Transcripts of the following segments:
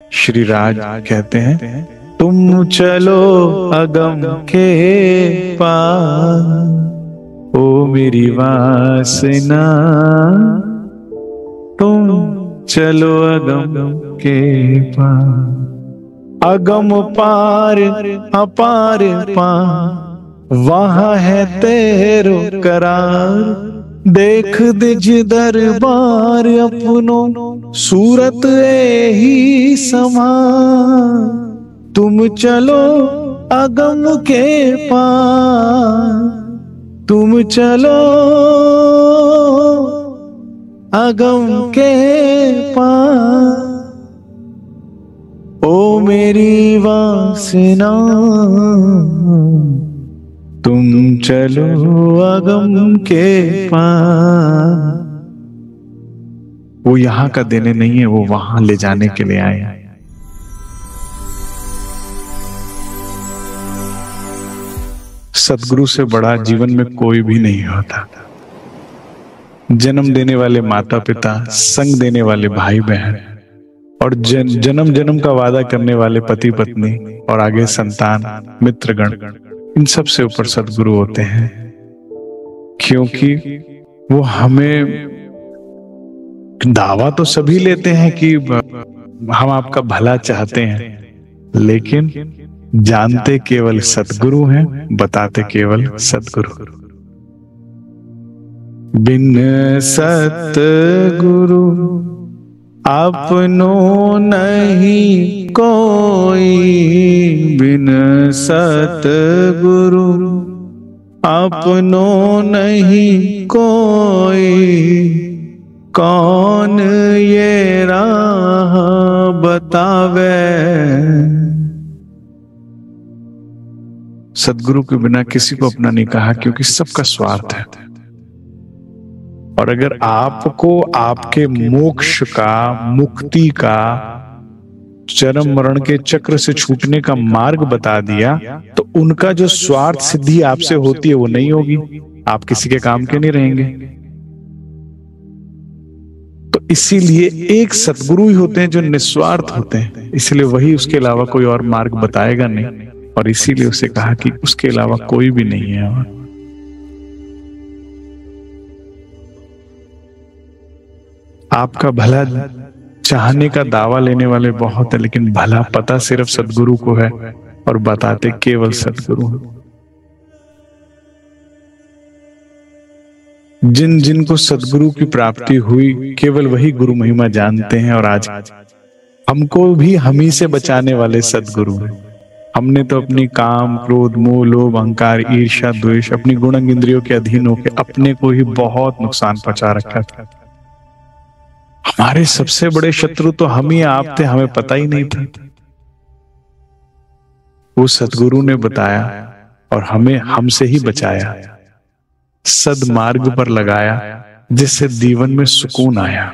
श्री राज कहते हैं, तुम चलो अगम के पार, ओ मेरी वासना, तुम चलो अगम के पार। अगम पार अपार पार, वहां है तेरो करार। देख दिज दरबार अपनो, सूरत ही समा। तुम चलो अगम के पार, तुम चलो अगम के पार, ओ मेरी वासना, तुम चलो अगम के पार। वो यहां का देने नहीं है, वो वहां ले जाने के लिए आए। सदगुरु से बड़ा जीवन में कोई भी नहीं होता। जन्म देने वाले माता पिता, संग देने वाले भाई बहन, और जन्म जन्म का वादा करने वाले पति पत्नी, और आगे संतान, मित्रगण, इन सब से ऊपर सदगुरु होते हैं। क्योंकि वो हमें दावा तो सभी लेते हैं कि हम आपका भला चाहते हैं, लेकिन जानते केवल सदगुरु हैं, बताते केवल सदगुरु। बिन सतगुरु अपनो नहीं कोई, बिन सतगुरु अपनो नहीं कोई। कौन ये राह बतावे, सदगुरु के बिना किसी को अपना नहीं कहा, क्योंकि सबका स्वार्थ है। और अगर आपको आपके मोक्ष का, मुक्ति का, चरम मरण के चक्र से छूटने का मार्ग बता दिया, तो उनका जो स्वार्थ सिद्धि आपसे होती है वो नहीं होगी, आप किसी के काम के नहीं रहेंगे। तो इसीलिए एक सदगुरु ही होते हैं जो निस्वार्थ होते हैं, इसलिए वही उसके अलावा कोई और मार्ग बताएगा नहीं, और इसीलिए उसे कहा कि उसके अलावा कोई भी नहीं है। और आपका भला चाहने का दावा लेने वाले बहुत है, लेकिन भला पता सिर्फ सदगुरु को है, और बताते केवल सदगुरु। जिन जिनको सदगुरु की प्राप्ति हुई, केवल वही गुरु महिमा जानते हैं। और आज हमको भी हम ही से बचाने वाले सदगुरु हैं। हमने तो अपनी काम, क्रोध, मोह, लोभ, अहंकार, ईर्ष्या, द्वेष, अपनी गुण इंद्रियों के अधीन होकर अपने को ही बहुत नुकसान पहुंचा रखा था। हमारे सबसे बड़े शत्रु तो हम ही आप थे, हमें पता ही नहीं था। वो सदगुरु ने बताया और हमें हमसे ही बचाया, सदमार्ग पर लगाया, जिससे जीवन में सुकून आया।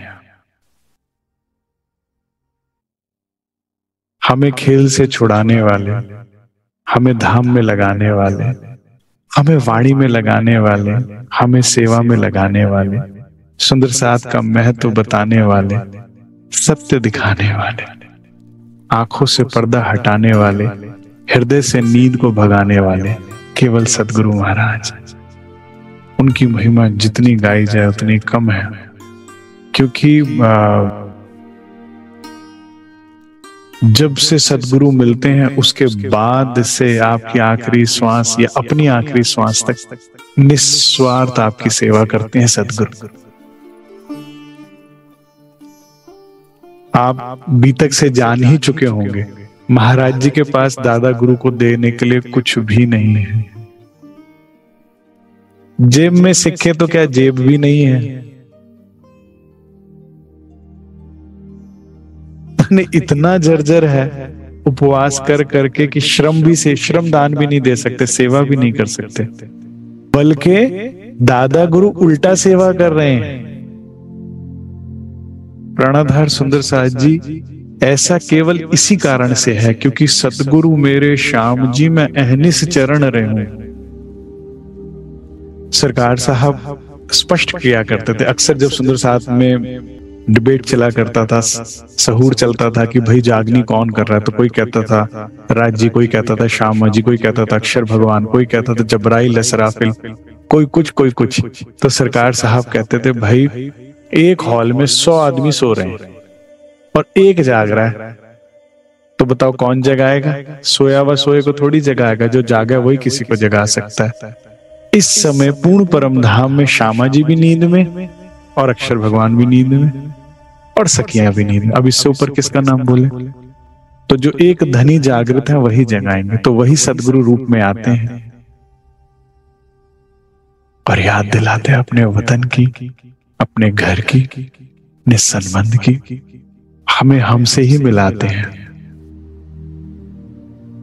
हमें खेल से छुड़ाने वाले, हमें धाम में लगाने वाले, हमें वाणी में लगाने वाले, हमें सेवा में लगाने वाले, सुंदर साथ का महत्व बताने वाले, सत्य दिखाने वाले, आंखों से पर्दा हटाने वाले, हृदय से नींद को भगाने वाले, केवल सदगुरु महाराज। उनकी महिमा जितनी गाई जाए उतनी कम है, क्योंकि जब से सदगुरु मिलते हैं उसके बाद से आपकी आखिरी श्वास या अपनी आखिरी श्वास तक निस्वार्थ आपकी सेवा करते हैं सदगुरु। आप बीतक से जान ही चुके होंगे, महाराज जी के पास दादा गुरु को देने के लिए कुछ भी नहीं है। जेब में सिक्के तो क्या जेब भी नहीं है। इतना जर्जर है उपवास कर करके कि श्रम दान भी नहीं दे सकते, सेवा भी नहीं कर सकते, बल्कि दादा गुरु उल्टा सेवा कर रहे हैं। प्राणाधार सुंदर साथ जी, ऐसा केवल इसी कारण से है क्योंकि सतगुरु मेरे श्याम जी मैं अहनिस चरण रहूं। सरकार साहब स्पष्ट किया करते थे अक्सर, जब सुंदर साथ में डिबेट चला करता था, सहूर चलता था कि भाई जागनी कौन कर रहा है। तो कोई कहता था राज जी, कोई कहता था श्यामा जी, कोई कहता था अक्षर भगवान, कोई कहता था जबराइल असराफिल, कोई कुछ कोई कुछ। तो सरकार साहब कहते थे भाई एक हॉल में 100 आदमी सो रहे हैं और एक जाग रहा है, तो बताओ कौन जगाएगा? सोया व सोए को थोड़ी जगाएगा, जो जागा वही किसी को जगा सकता है। इस समय पूर्ण परम धाम में श्यामा जी भी नींद में और अक्षर भगवान भी नींद में और सखियां भी नींद में। अब इससे ऊपर किसका नाम बोले? तो जो एक धनी जागृत है वही जगाएंगे। तो वही सदगुरु रूप में आते हैं और याद दिलाते हैं अपने वतन की, अपने घर की, अपने संबंध की, हमें हमसे ही मिलाते हैं।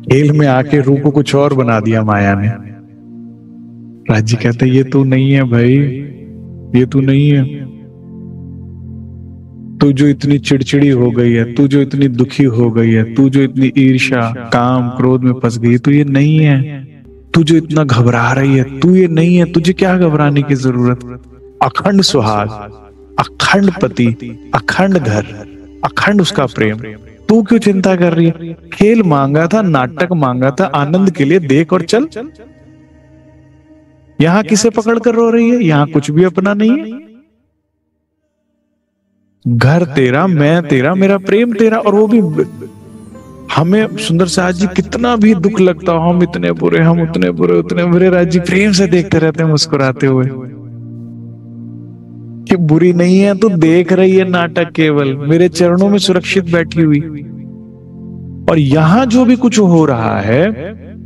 खेल में आके रूप को कुछ और बना दिया माया ने। राज जी कहते ये तू नहीं है भाई, ये तू नहीं है। तू जो इतनी चिड़चिड़ी हो गई है, तू जो इतनी दुखी हो गई है, तू जो इतनी ईर्ष्या काम क्रोध में फंस गई है, तू ये नहीं है। तू जो इतना घबरा रही है, तू ये नहीं है। तुझे क्या घबराने की जरूरत? अखंड सुहाग, अखंड पति, अखंड घर, अखंड उसका प्रेम। तू क्यों चिंता कर रही है? खेल मांगा था, नाटक मांगा था, आनंद के लिए देख और चल। यहां किसे पकड़ कर रो रही है? यहां कुछ भी अपना नहीं है। घर तेरा, मैं तेरा, मेरा प्रेम तेरा। और वो भी हमें सुंदर साज जी कितना भी दुख लगता हो, हम इतने बुरे, हम उतने बुरे, उतने बुरे, राज जी प्रेम से देखते रहते हैं मुस्कुराते हुए कि बुरी नहीं है तो देख रही है नाटक, केवल मेरे चरणों में सुरक्षित बैठी हुई। और यहां जो भी कुछ हो रहा है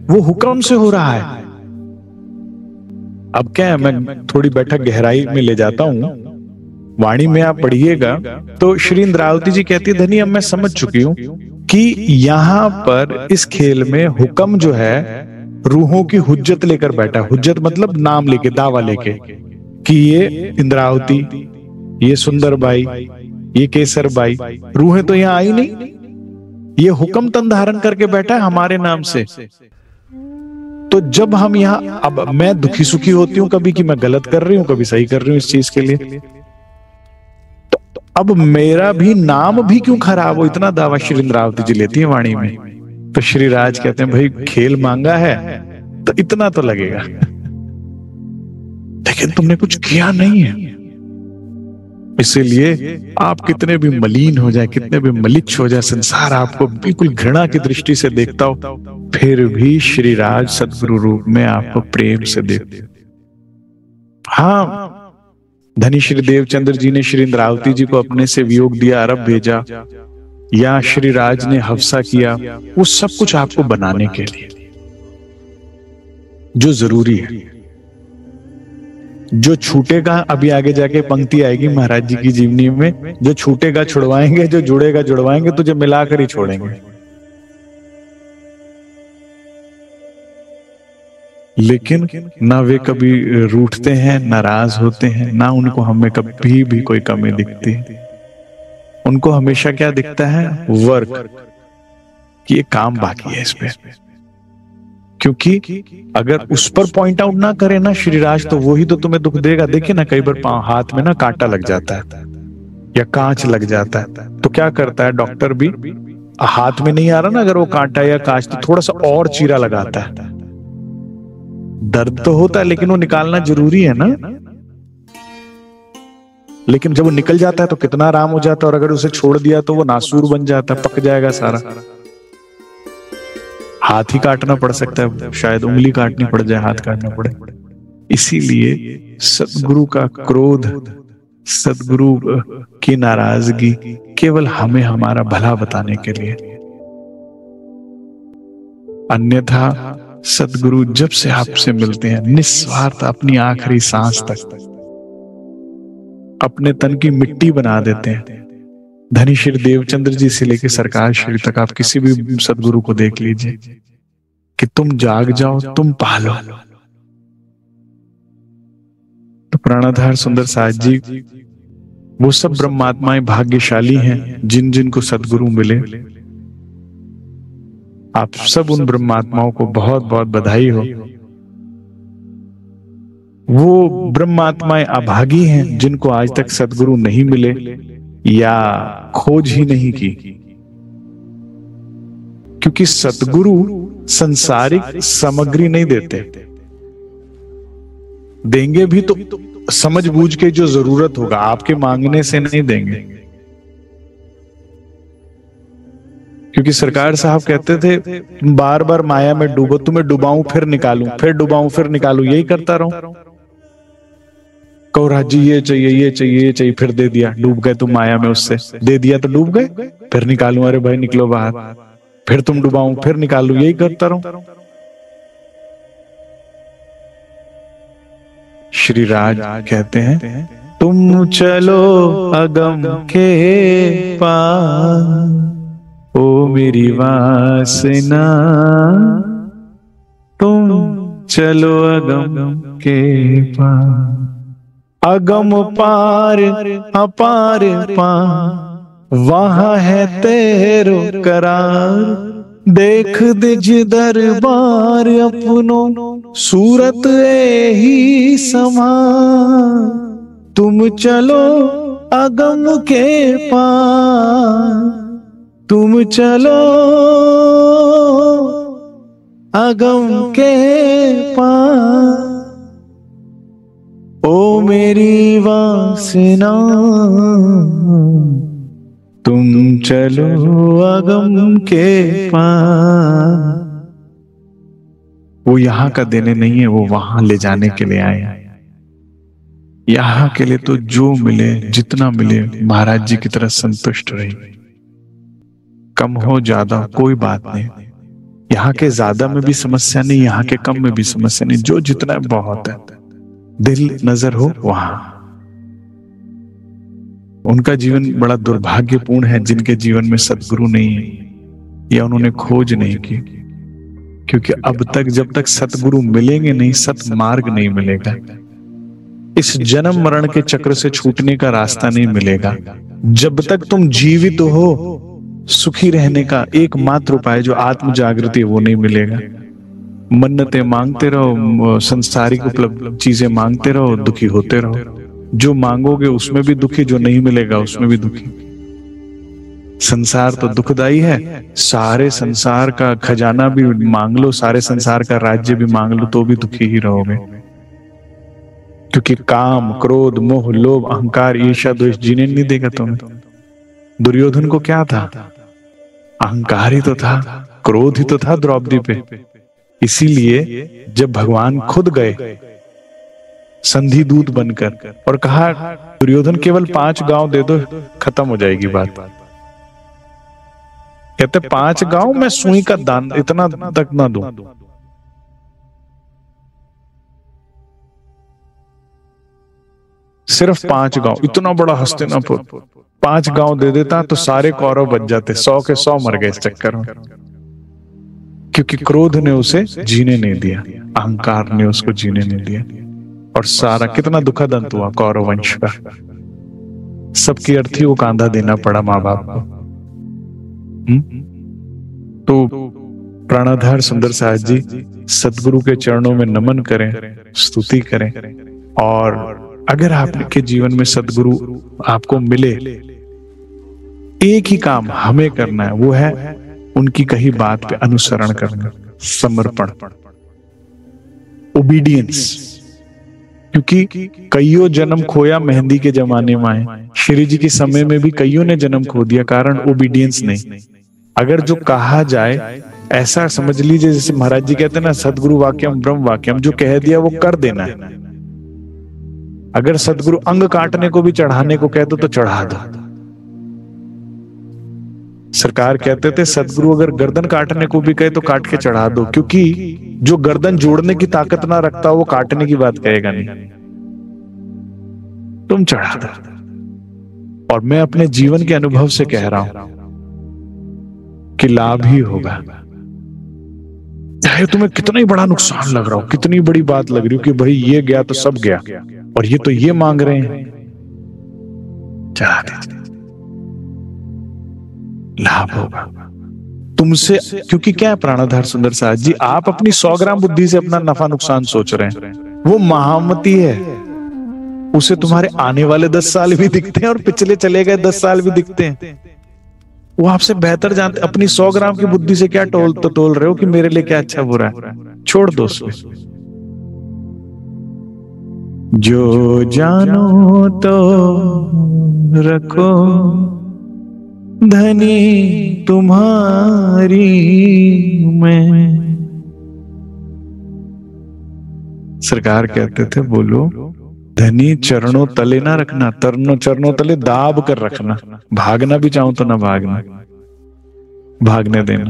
वो हुक्म से हो रहा है। अब क्या है, मैं थोड़ी बैठक गहराई में ले जाता हूं। वाणी में आप पढ़िएगा तो श्री इंद्रावती जी कहती है धनी अब मैं समझ चुकी हूं कि यहां पर इस खेल में हुक्म जो है रूहों की हुज्जत लेकर बैठा। हुज्जत मतलब नाम लेके, दावा लेके कि ये इंद्रावती, ये सुंदर बाई, ये केसर बाई। रूहें तो यहां आई नहीं, ये हुक्म तन धारण करके बैठा है हमारे नाम से। तो जब हम यहां, अब मैं दुखी सुखी होती हूं कभी कि मैं गलत कर रही हूं, कभी सही कर रही हूं इस चीज के लिए, तो अब मेरा भी नाम भी क्यों खराब हो? इतना दावा श्री इंद्रावती जी लेती है वाणी में। तो श्री राज कहते हैं भाई खेल मांगा है तो इतना तो लगेगा, लेकिन तुमने कुछ किया नहीं है। इसीलिए आप कितने भी मलिन हो जाए, कितने भी मलिच्छ हो जाए, संसार आपको बिल्कुल घृणा की दृष्टि से देखता हो, फिर भी श्री राज सदगुरु रूप में आपको प्रेम से देखते। हाँ, धनी श्री देवचंद्र जी ने श्री इंद्रावती जी को अपने से वियोग दिया, अरब भेजा, या श्री राज ने हवसा किया, वो सब कुछ आपको बनाने के लिए जो जरूरी है। जो छूटेगा, अभी आगे जाके पंक्ति आएगी महाराज जी की जीवनी में, जो छूटेगा छुड़वाएंगे, जो जुड़ेगा जुड़वाएंगे, तुझे मिलाकर ही छोड़ेंगे। लेकिन ना वे कभी रूठते हैं, नाराज होते हैं, ना उनको हमें कभी भी कोई कमी दिखती। उनको हमेशा क्या दिखता है? वर्क, कि ये काम बाकी है इस पे। क्योंकि अगर उस पर पॉइंट आउट ना करे ना श्रीराज, तो वही तो तुम्हें दुख देगा। देखिए ना, कई बार हाथ में ना कांटा लग जाता है या कांच लग जाता है, तो क्या करता है डॉक्टर भी, हाथ में नहीं आ रहा ना अगर वो कांटा या कांच, तो थोड़ा सा और चीरा लगाता है। दर्द तो होता है लेकिन वो निकालना जरूरी है ना। लेकिन जब वो निकल जाता है तो कितना आराम हो जाता है, और अगर उसे छोड़ दिया तो वो नासूर बन जाता है, पक जाएगा सारा। हाथ ही काटना पड़ सकता है, शायद उंगली काटनी पड़ जाए, हाथ काटना पड़े। इसीलिए सदगुरु का क्रोध, सदगुरु की नाराजगी केवल हमें हमारा भला बताने के लिए। अन्यथा सदगुरु जब से आपसे मिलते हैं निस्वार्थ अपनी आखिरी सांस तक अपने तन की मिट्टी बना देते हैं। धनी श्री देवचंद्र जी से लेकर सरकार श्री तक आप किसी भी सदगुरु को देख लीजिए कि तुम जाग जाओ, तुम पालो। तो प्राणाधार सुंदर साज जी वो सब ब्रह्मात्माएं भाग्यशाली हैं जिन जिन को सदगुरु मिले। आप सब उन ब्रह्मात्माओं को बहुत बहुत बधाई हो। वो ब्रह्मात्माएं अभागी हैं जिनको आज तक सदगुरु नहीं मिले, या खोज ही नहीं की, क्योंकि सतगुरु संसारिक सामग्री नहीं देते। देंगे भी तो समझ बूझ के जो जरूरत होगा, आपके मांगने से नहीं देंगे। क्योंकि सरकार साहब कहते थे बार बार माया में डूबो, तुम्हें डुबाऊं फिर निकालूं, फिर डुबाऊं फिर निकालूं, यही करता रहूं। कहो राज जी ये चाहिए ये चाहिए ये चाहिए, फिर दे दिया, डूब गए तुम माया में, उससे दे दिया तो डूब गए, फिर निकालूं, अरे भाई निकलो बाहर, फिर तुम डुबाऊं फिर निकालूं, यही करता रहूं। श्री राज कहते हैं तुम चलो अगम के पार, ओ मेरी वासना, तुम चलो अगम के पार। अगम पार अपार पार, वहां है तेरो करार, देख दिज दरबार अपनो, सूरत ही समान। तुम चलो अगम के पार, तुम चलो अगम के पार, ओ मेरी वासना, तुम चलो अगम के पार। वो यहां का देने नहीं है, वो वहां ले जाने के लिए आए हैं। यहां के लिए तो जो मिले जितना मिले महाराज जी की तरह संतुष्ट रहे, कम हो ज्यादा कोई बात नहीं। यहाँ के ज्यादा में भी समस्या नहीं, यहाँ के कम में भी समस्या नहीं, जो जितना है बहुत है। दिल नजर हो वहां। उनका जीवन बड़ा दुर्भाग्यपूर्ण है जिनके जीवन में सतगुरु नहीं है या उन्होंने खोज नहीं की, क्योंकि अब तक जब तक सतगुरु मिलेंगे नहीं, सतमार्ग नहीं मिलेगा। इस जन्म मरण के चक्र से छूटने का रास्ता नहीं मिलेगा। जब तक तुम जीवित हो, सुखी रहने का एकमात्र उपाय जो आत्म जागृति है वो नहीं मिलेगा। मन्नतें मांगते रहो, संसारिक उपलब्ध चीजें मांगते रहो, दुखी होते रहो। जो मांगोगे उसमें भी दुखी, जो नहीं मिलेगा उसमें भी दुखी। संसार तो दुखदाई है, सारे संसार का खजाना भी मांग लो, सारे संसार का राज्य भी मांग लो तो भी दुखी ही रहोगे। क्योंकि काम, क्रोध, मोह, लोभ, अहंकार, ईर्ष्या, द्वेष जीने नहीं देगा तुम्हें। दुर्योधन को क्या था? अहंकार ही तो था, क्रोध ही तो था द्रौपदी पे। इसीलिए जब भगवान खुद गए संधि दूत बनकर और कहा दुर्योधन केवल 5 गांव दे दो, खत्म हो जाएगी बात। कहते 5 गांव मैं सुई का दान इतना तक ना दूं। सिर्फ 5 गांव, इतना बड़ा हस्तिनापुर, 5 गांव दे देता तो सारे कौरव बच जाते, 100 के 100 मर गए इस चक्कर में। क्योंकि क्रोध ने उसे जीने नहीं दिया, अहंकार ने उसको जीने नहीं दिया, और सारा कितना दुखद अंत हुआ कौरव वंश का। सबकी अर्थी को कांधा देना पड़ा माँ बाप को। तो प्राणाधार सुंदर साहब जी सतगुरु के चरणों में नमन करें, स्तुति करें। और अगर आपके जीवन में सतगुरु आपको मिले, एक ही काम हमें करना है, वो है उनकी कही बात पे अनुसरण करना, समर्पण, ओबीडियंस। क्योंकि कईयों जन्म खोया मेहंदी के जमाने में आए, श्री जी के समय में भी कईयों ने जन्म खो दिया, कारण ओबीडियंस नहीं। अगर जो कहा जाए ऐसा समझ लीजिए, जैसे महाराज जी कहते हैं ना, सदगुरु वाक्यम ब्रह्म वाक्यम, जो कह दिया वो कर देना है। अगर सदगुरु अंग काटने को भी चढ़ाने को कहते तो चढ़ा दो। सरकार कहते थे सदगुरु अगर गर्दन काटने को भी कहे तो काट के चढ़ा दो, क्योंकि जो गर्दन जोड़ने की ताकत ना रखता वो काटने की बात कहेगा नहीं, तुम चढ़ा दो। और मैं अपने जीवन के अनुभव से कह रहा हूं कि लाभ ही होगा, चाहे तुम्हें कितना ही बड़ा नुकसान लग रहा हो, कितनी बड़ी बात लग रही हो कि भाई ये गया तो सब गया, और ये तो ये मांग रहे हैं, चढ़ा दीजिए, लाभ होगा तुमसे। क्योंकि क्या है प्राणाधार सुंदर साहब जी, आप अपनी 100 ग्राम बुद्धि से अपना नफा नुकसान सोच रहे हैं, वो महामती है, उसे तुम्हारे आने वाले 10 साल भी दिखते हैं और पिछले चले गए 10 साल भी दिखते हैं। वो आपसे बेहतर जानते। अपनी 100 ग्राम की बुद्धि से क्या तोल रहे हो कि मेरे लिए क्या अच्छा बुरा है? छोड़ दो उसको। जो जानो तो रखो धनी तुम्हारी मैं। सरकार कहते थे बोलो धनी चरणों तले ना रखना, चरणों तले दाब कर रखना। भागना भी चाहूं तो ना भागना, भागने देना।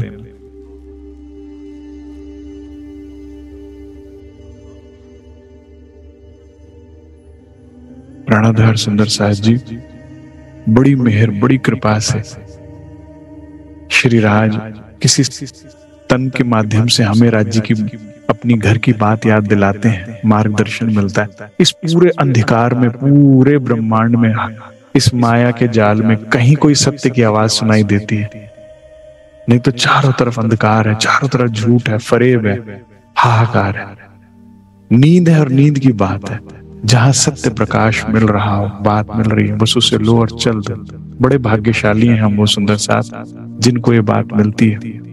प्राणाधार सुंदर साहब जी बड़ी मेहर बड़ी कृपा से श्री राज किसी तन के माध्यम से हमें राज्य की अपनी घर की बात याद दिलाते हैं, मार्गदर्शन मिलता है। इस पूरे अंधकार में, पूरे ब्रह्मांड में, इस माया के जाल में कहीं कोई सत्य की आवाज सुनाई देती है? नहीं तो चारों तरफ अंधकार है, चारों तरफ झूठ है, फरेब है, हाहाकार है। नींद है और नींद की बात है। जहां सत्य प्रकाश मिल रहा हो, बात मिल रही है, बस उसे लो और चल दो। बड़े भाग्यशाली हैं हम वो सुंदर साथ जिनको ये बात मिलती है।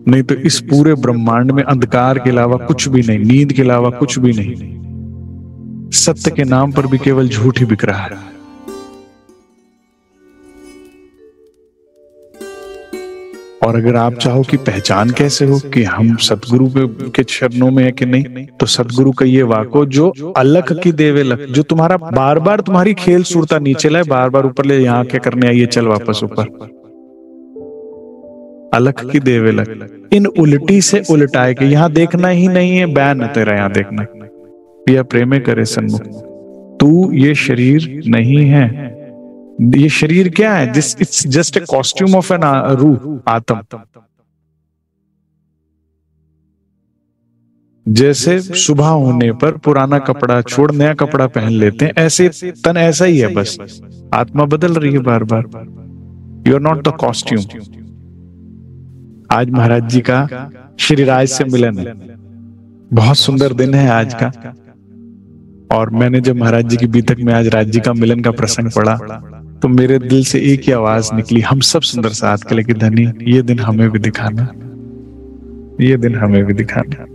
नहीं तो इस पूरे ब्रह्मांड में अंधकार के अलावा कुछ भी नहीं, नींद के अलावा कुछ भी नहीं। सत्य के नाम पर भी केवल झूठ ही बिक रहा है। और अगर आप चाहो कि पहचान कैसे हो कि हम सतगुरु के चरणों में है कि नहीं, तो सतगुरु का ये वाको जो अलख की देवे लख, जो तुम्हारा बार बार तुम्हारी खेल सूरता नीचे लाए, बार बार ऊपर ले, यहाँ क्या करने आई है, चल वापस ऊपर। अलख की देवे लख, इन उल्टी से उल्टाए के यहाँ देखना ही नहीं है, बैन है तेरा यहाँ देखना। यह प्रेमे करे सन्मुख, तू ये शरीर नहीं है। ये शरीर क्या है? It's just a costume of an रूह, आत्म। जैसे सुबह होने पर पुराना कपड़ा छोड़ नया कपड़ा पहन लेते हैं, ऐसे तन ऐसा ही है, बस आत्मा बदल रही है बार बार। You are not the costume. आज महाराज जी का श्री राज से मिलन है, बहुत सुंदर दिन है आज का। और मैंने जब महाराज जी की बीतक में आज राज जी का मिलन का प्रसंग पढ़ा तो मेरे दिल से एक ही आवाज निकली, हम सब सुंदर साथ के लिए कि धनी ये दिन हमें भी दिखाना, ये दिन हमें भी दिखाना।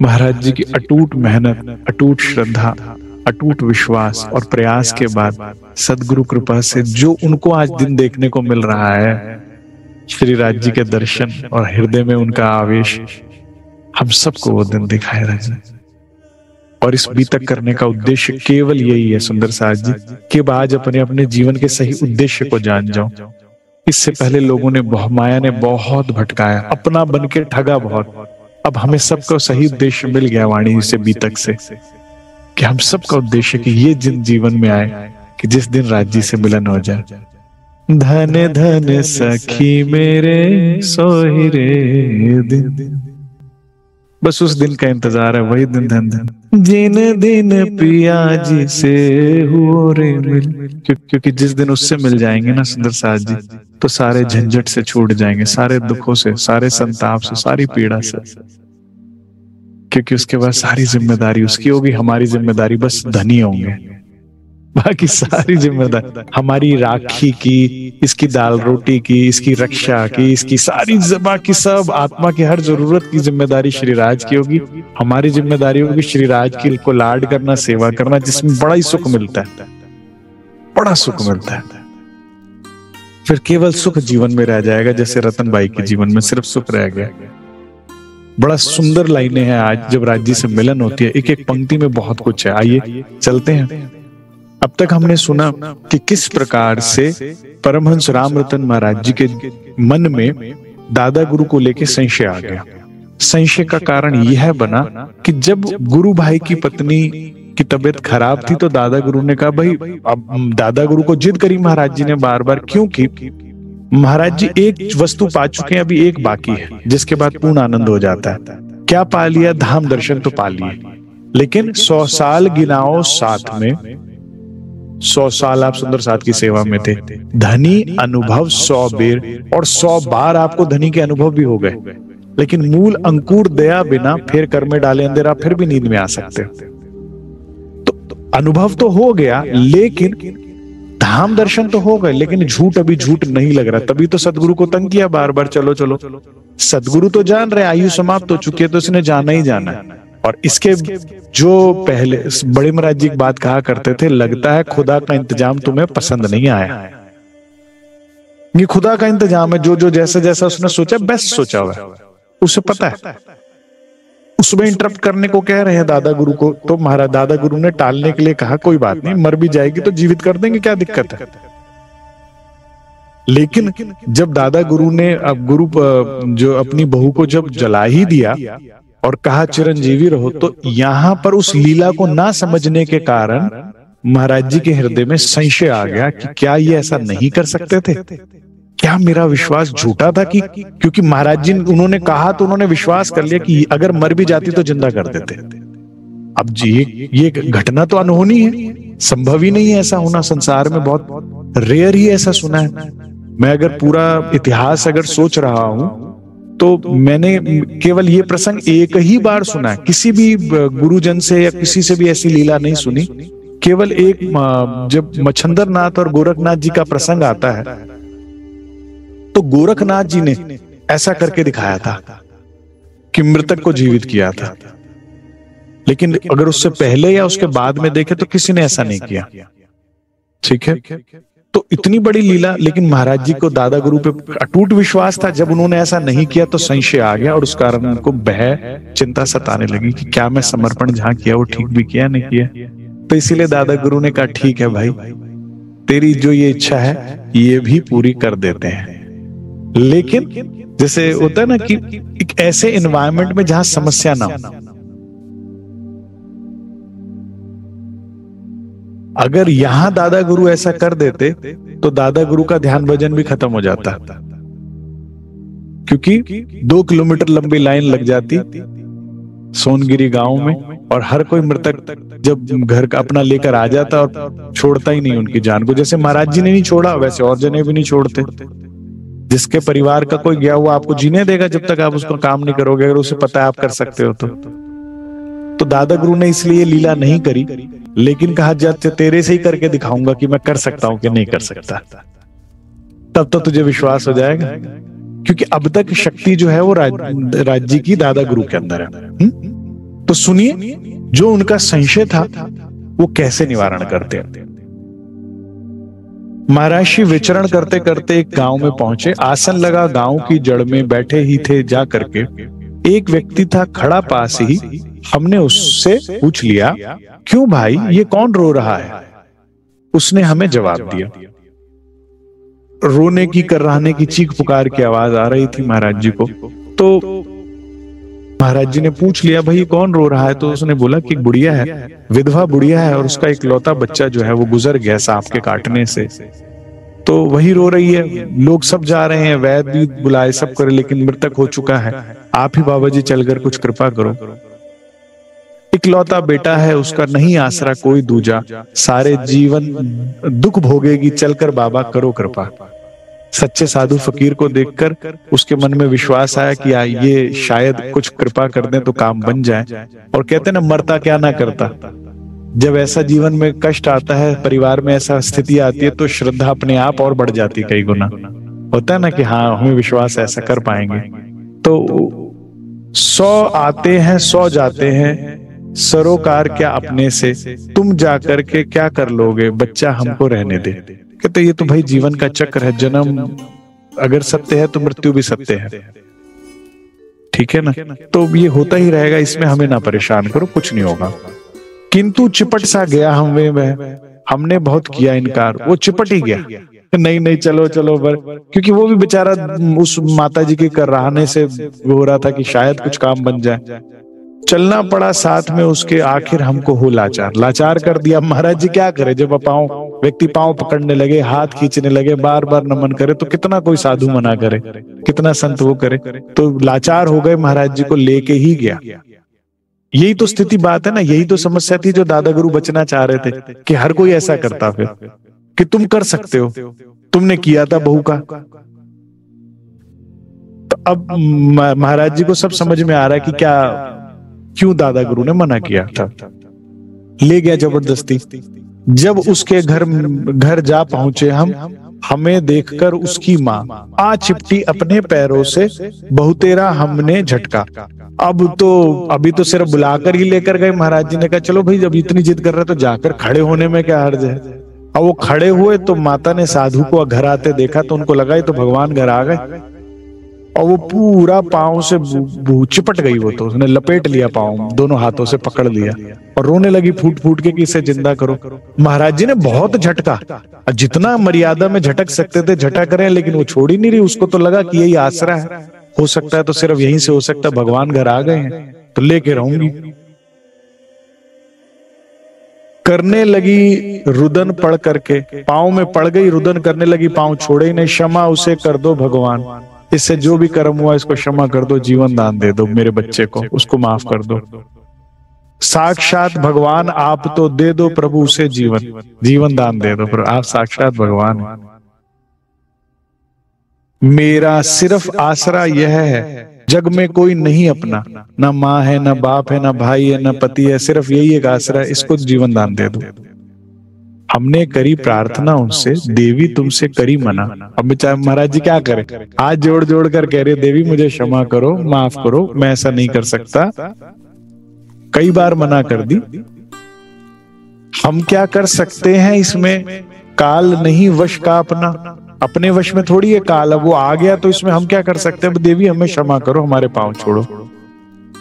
महाराज जी की अटूट मेहनत, अटूट श्रद्धा, अटूट विश्वास और प्रयास के बाद सदगुरु कृपा से जो उनको आज दिन देखने को मिल रहा है, श्री राज जी के दर्शन और हृदय में उनका आवेश, हम सबको वो दिन दिखाए रहे। और इस बीतक करने का उद्देश्य केवल यही है सुंदर साथ जी कि आज अपने अपने जीवन के सही उद्देश्य को जान जाओ। इससे पहले लोगों ने माया ने बहुत भटकाया, अपना बन के ठगा बहुत। अब हमें सबको सही उद्देश्य मिल गया वाणी से, बीतक से, कि हम सबका उद्देश्य कि ये जिन जीवन में आए कि जिस दिन राज जी से मिलन हो जाए। धन धन सखी मेरे सोहिरे दिन, बस उस दिन का इंतजार है, वही दिन धन धन जिन दिन पिया जी से हुओ रे मिल। क्योंकि जिस दिन उससे मिल जाएंगे ना सुंदर साथ जी, तो सारे झंझट से छूट जाएंगे, सारे दुखों से, सारे संताप से, सारी पीड़ा से। क्योंकि उसके बाद सारी जिम्मेदारी उसकी होगी, हमारी जिम्मेदारी बस धनी होंगे। बाकी सारी जिम्मेदारी हमारी, राखी की, इसकी दाल रोटी की, इसकी रक्षा की, इसकी सारी बाकी सब आत्मा की हर जरूरत की जिम्मेदारी श्री राज की होगी। हमारी जिम्मेदारी होगी श्री राज की को लाड करना, सेवा करना, जिसमें बड़ा ही सुख मिलता है, बड़ा सुख मिलता है। फिर केवल सुख जीवन में रह जाएगा, जैसे रतनबाई के जीवन में सिर्फ सुख रह गया। बड़ा सुंदर लाइनें हैं आज जब राज जी से मिलन होती है, एक एक पंक्ति में बहुत कुछ है। आइए चलते हैं। अब तक हमने सुना कि किस प्रकार से परमहंस रामरतन महाराज जी के मन में दादा गुरु को लेकर संशय आ गया। संशय का कारण यह बना कि जब गुरु भाई की पत्नी की तबीयत खराब थी तो दादा गुरु ने कहा, भाई अब दादा गुरु को जिद करी महाराज जी ने बार बार, क्योंकि महाराज जी एक वस्तु पा चुके हैं, अभी एक बाकी है जिसके बाद पूर्ण आनंद हो जाता है। क्या पा लिया? धाम दर्शन तो पा लिए, लेकिन 100 साल गिनाओ साथ में, 100 साल आप सुंदर साथ की सेवा में थे, धनी अनुभव 100 बेर, और 100 बार आपको धनी के अनुभव भी हो गए। लेकिन मूल अंकुर दया बिना फिर कर में डाले अंधेरा, फिर भी नींद में आ सकते हो। अनुभव तो हो गया, लेकिन धाम दर्शन तो हो गए, लेकिन झूठ अभी झूठ नहीं लग रहा। तभी तो सदगुरु को तंग किया बार बार, चलो चलो। सदगुरु तो जान रहे आयु समाप्त हो चुकी है, तो इसने जाना ही जाना है। और इसके जो पहले बड़े महाराज जी एक बात कहा करते थे, लगता है खुदा का इंतजाम तुम्हें पसंद नहीं आया। ये खुदा का इंतजाम है, जो जो जैसा जैसा उसने सोचा बेस्ट सोचा हुआ है, उसे पता है। उसमें इंटरप्ट करने को कह रहे हैं दादा गुरु को, तो महाराज दादा गुरु ने टालने के लिए कहा कोई बात नहीं, मर भी जाएगी तो जीवित कर देंगे, क्या दिक्कत है। लेकिन जब दादा गुरु ने अब गुरु जो अपनी बहू को जब जला ही दिया और कहा चिरंजीवी रहो, तो यहां पर उस लीला को ना समझने के कारण महाराज जी के हृदय में संशय आ गया कि क्या ये ऐसा नहीं कर सकते थे, क्या मेरा विश्वास झूठा था। कि क्योंकि महाराज जी उन्होंने कहा तो उन्होंने विश्वास कर लिया कि अगर मर भी जाती तो जिंदा कर देते। अब जी ये घटना तो अनहोनी है, संभव ही नहीं है ऐसा होना, संसार में बहुत रेयर ही ऐसा सुना है। मैं अगर पूरा इतिहास अगर सोच रहा हूं तो मैंने केवल ये प्रसंग एक ही बार सुना है, किसी भी गुरुजन से या किसी से भी ऐसी लीला नहीं सुनी। केवल एक जब मच्छंदर नाथ और गोरखनाथ जी का प्रसंग आता है, तो गोरखनाथ जी ने ऐसा करके दिखाया था कि मृतक को जीवित किया था। लेकिन अगर उससे पहले या उसके बाद में देखे तो किसी ने ऐसा नहीं किया। ठीक है, तो इतनी बड़ी लीला, लेकिन महाराज जी को दादा गुरु पे अटूट विश्वास था। जब उन्होंने ऐसा नहीं किया तो संशय आ गया, और उस कारण उनको भय चिंता सताने लगी कि क्या मैं समर्पण जहां किया वो ठीक भी किया नहीं किया। तो इसीलिए दादा गुरु ने कहा ठीक है भाई, तेरी जो ये इच्छा है ये भी पूरी कर देते हैं। लेकिन जैसे होता है ना कि एक ऐसे एनवायरनमेंट में जहां समस्या ना हो। अगर यहां दादा गुरु ऐसा कर देते तो दादा गुरु का ध्यान भजन भी खत्म हो जाता, क्योंकि 2 किलोमीटर लंबी लाइन लग जाती सोनगिरी गांव में, और हर कोई मृतक जब घर का अपना लेकर आ जाता और छोड़ता ही नहीं उनकी जान को। जैसे महाराज जी ने नहीं छोड़ा, वैसे और जने भी नहीं छोड़ते। जिसके परिवार का कोई गया हुआ आपको जीने देगा जब तक आप उसको काम नहीं करोगे, अगर उसे पता है आप कर सकते हो तो दादा गुरु ने इसलिए लीला नहीं करी, लेकिन कहा जाते तेरे से ही करके दिखाऊंगा कि मैं कर सकता हूं कि नहीं कर सकता, तब तो तुझे विश्वास हो जाएगा। क्योंकि अब तक शक्ति जो है वो राज्य की दादा गुरु के अंदर है। तो सुनिए जो उनका संशय था वो कैसे निवारण करते हैं। महाराज श्री विचरण करते करते एक गांव में पहुंचे। आसन लगा गांव की जड़ में बैठे ही थे जा करके। एक व्यक्ति था खड़ा पास ही। हमने उससे पूछ लिया, क्यों भाई ये कौन रो रहा है? उसने हमें जवाब दिया। रोने की कराहने की चीख पुकार की आवाज आ रही थी महाराज जी को। तो महाराज जी ने पूछ लिया, भाई कौन रो रहा है? तो उसने बोला कि एक बुढ़िया है, विधवा बुढ़िया है, और उसका एक लौता बच्चा जो है वो गुजर गया सांप के काटने से, तो वही रो रही है। लोग सब जा रहे हैं, वैद्य भी बुलाए, सब करे, लेकिन मृतक हो चुका है। आप ही बाबा जी चलकर कुछ कृपा करो। इकलौता बेटा है उसका, नहीं आसरा कोई दूजा, सारे जीवन दुख भोगेगी, चलकर बाबा करो कृपा। सच्चे साधु फकीर को देखकर उसके मन में विश्वास आया कि ये शायद कुछ कृपा कर दें तो काम बन जाए। और कहते ना, मरता क्या ना करता। जब ऐसा जीवन में कष्ट आता है, परिवार में ऐसा स्थिति आती है, तो श्रद्धा अपने आप और बढ़ जाती है कई गुना। होता है ना कि हाँ हमें विश्वास ऐसा कर पाएंगे। तो 100 आते हैं 100 जाते हैं, सरोकार क्या अपने से, तुम जाकर के क्या कर लोगे, बच्चा हमको रहने दे। कहते ये तो भाई जीवन का चक्र है, जन्म अगर सत्य है तो मृत्यु भी सत्य है, ठीक है ना। तो ये होता ही रहेगा, इसमें हमें ना परेशान करो, कुछ नहीं होगा। किंतु चिपट सा गया हमने बहुत किया इनकार, वो चिपट ही गया। नहीं नहीं चलो चलो क्योंकि वो भी बेचारा उस माता जी के कराहने से हो रहा था कि शायद कुछ काम बन जाए। चलना पड़ा साथ में उसके, आखिर हमको हो लाचार, लाचार कर दिया। महाराज जी क्या करे, जब व्यक्ति पांव पकड़ने लगे, हाथ खींचने लगे, बार बार नमन करे, तो कितना कोई साधु मना करे, कितना संत वो करे। तो लाचार हो गए, महाराज जी को लेके ही गया। यही तो स्थिति बात है ना, यही तो समस्या थी जो दादा गुरु बचना चाह रहे थे कि हर कोई ऐसा करता फिर कि तुम कर सकते हो, तुमने किया था बहू का। तो अब महाराज जी को सब समझ में आ रहा है कि क्यों दादा गुरु ने मना किया था। ले गया जबरदस्ती। जब उसके घर जा पहुंचे हम, हमें देखकर उसकी माँ आ चिपटी अपने पैरों से, बहुतेरा हमने झटका। अभी तो सिर्फ बुलाकर ही लेकर गए। महाराज जी ने कहा चलो भाई, जब इतनी जिद कर रहे तो जाकर खड़े होने में क्या हर्ज है। अब वो खड़े हुए तो माता ने साधु को घर आते देखा, तो उनको लगा तो भगवान घर आ गए, और वो पूरा पांव से चिपट गई। वो तो उसने लपेट लिया पांव, दोनों हाथों से पकड़ लिया और रोने लगी फूट फूट के कि इसे जिंदा करो। महाराज जी ने बहुत झटका, जितना मर्यादा में झटक सकते थे झटक रहे, लेकिन वो छोड़ ही नहीं रही। उसको तो लगा कि यही आसरा है, हो सकता है तो सिर्फ यहीं से हो सकता है, भगवान घर आ गए हैं तो लेके रहूंगी। करने लगी रुदन पड़ करके, पांव में पड़ गई, रुदन करने लगी, पांव छोड़े ही नहीं। क्षमा उसे कर दो भगवान, इससे जो भी कर्म हुआ इसको क्षमा कर दो, जीवन दान दे दो मेरे बच्चे को, उसको माफ कर दो। साक्षात भगवान आप तो दे दो प्रभु उसे जीवन दान दे दो, पर आप साक्षात भगवान हैं। मेरा सिर्फ आसरा यह है, जग में कोई नहीं अपना, ना माँ है, ना बाप है, ना भाई है, ना पति है, सिर्फ यही एक आसरा है, इसको जीवन दान दे दो। हमने करी प्रार्थना उनसे, देवी तुमसे करी मना। अब बेचारे महाराज जी क्या करें, हाथ जोड़ जोड़ कर कह रहे देवी मुझे क्षमा करो, माफ करो, मैं ऐसा नहीं कर सकता। कई बार मना कर दी। हम क्या कर सकते हैं इसमें, काल नहीं वश का अपना, अपने वश में थोड़ी है काल, अब वो आ गया तो इसमें हम क्या कर सकते हैं। देवी हमें क्षमा करो, हमारे पांव छोड़ो,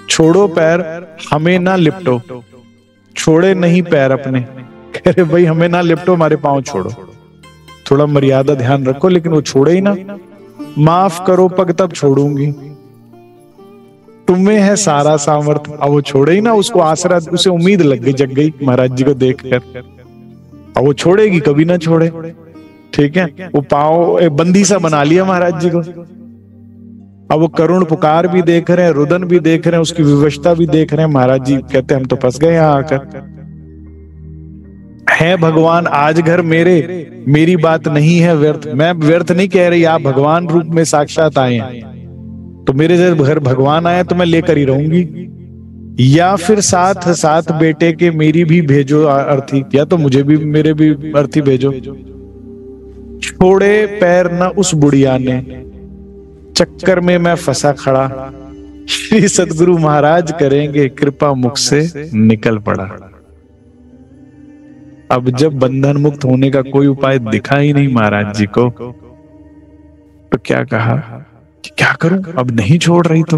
छोड़ो पैर, हमें ना लिपटो। छोड़े नहीं पैर अपने, कह रहे भाई हमें ना लिपटो, हमारे पांव छोड़ो, थोड़ा मर्यादा ध्यान रखो। लेकिन वो छोड़े ही ना। माफ करो पग तब छोड़ूंगी, तुम्हें है सारा सामर्थ्य। अब वो छोड़े ही ना, उसको आसरा, उसे उम्मीद लग गई, जग गई महाराज जी को देखकर। अब वो छोड़ेगी, कभी ना छोड़े, ठीक है। वो पांव बंदी सा बना लिया महाराज जी को। अब वो करुण पुकार भी देख रहे हैं, रुदन भी देख रहे हैं, उसकी विवशता भी देख रहे हैं। महाराज जी कहते हैं हम तो फंस गए यहाँ आकर। है भगवान आज घर मेरे, मेरी बात नहीं है व्यर्थ, मैं व्यर्थ नहीं कह रही, आप भगवान रूप में साक्षात आए हैं, तो मेरे जब घर भगवान आए तो मैं लेकर ही रहूंगी। या फिर साथ साथ बेटे के मेरी भी भेजो अर्थी, या तो मुझे भी मेरे भी अर्थी भेजो। छोड़े पैर न उस बुढ़िया ने, चक्कर में मैं फंसा खड़ा, श्री सदगुरु महाराज करेंगे कृपा, मुख से निकल पड़ा। अब जब बंधन मुक्त होने का कोई उपाय दिखा ही नहीं महाराज जी को, तो क्या कहा कि क्या करूं, अब नहीं छोड़ रही तो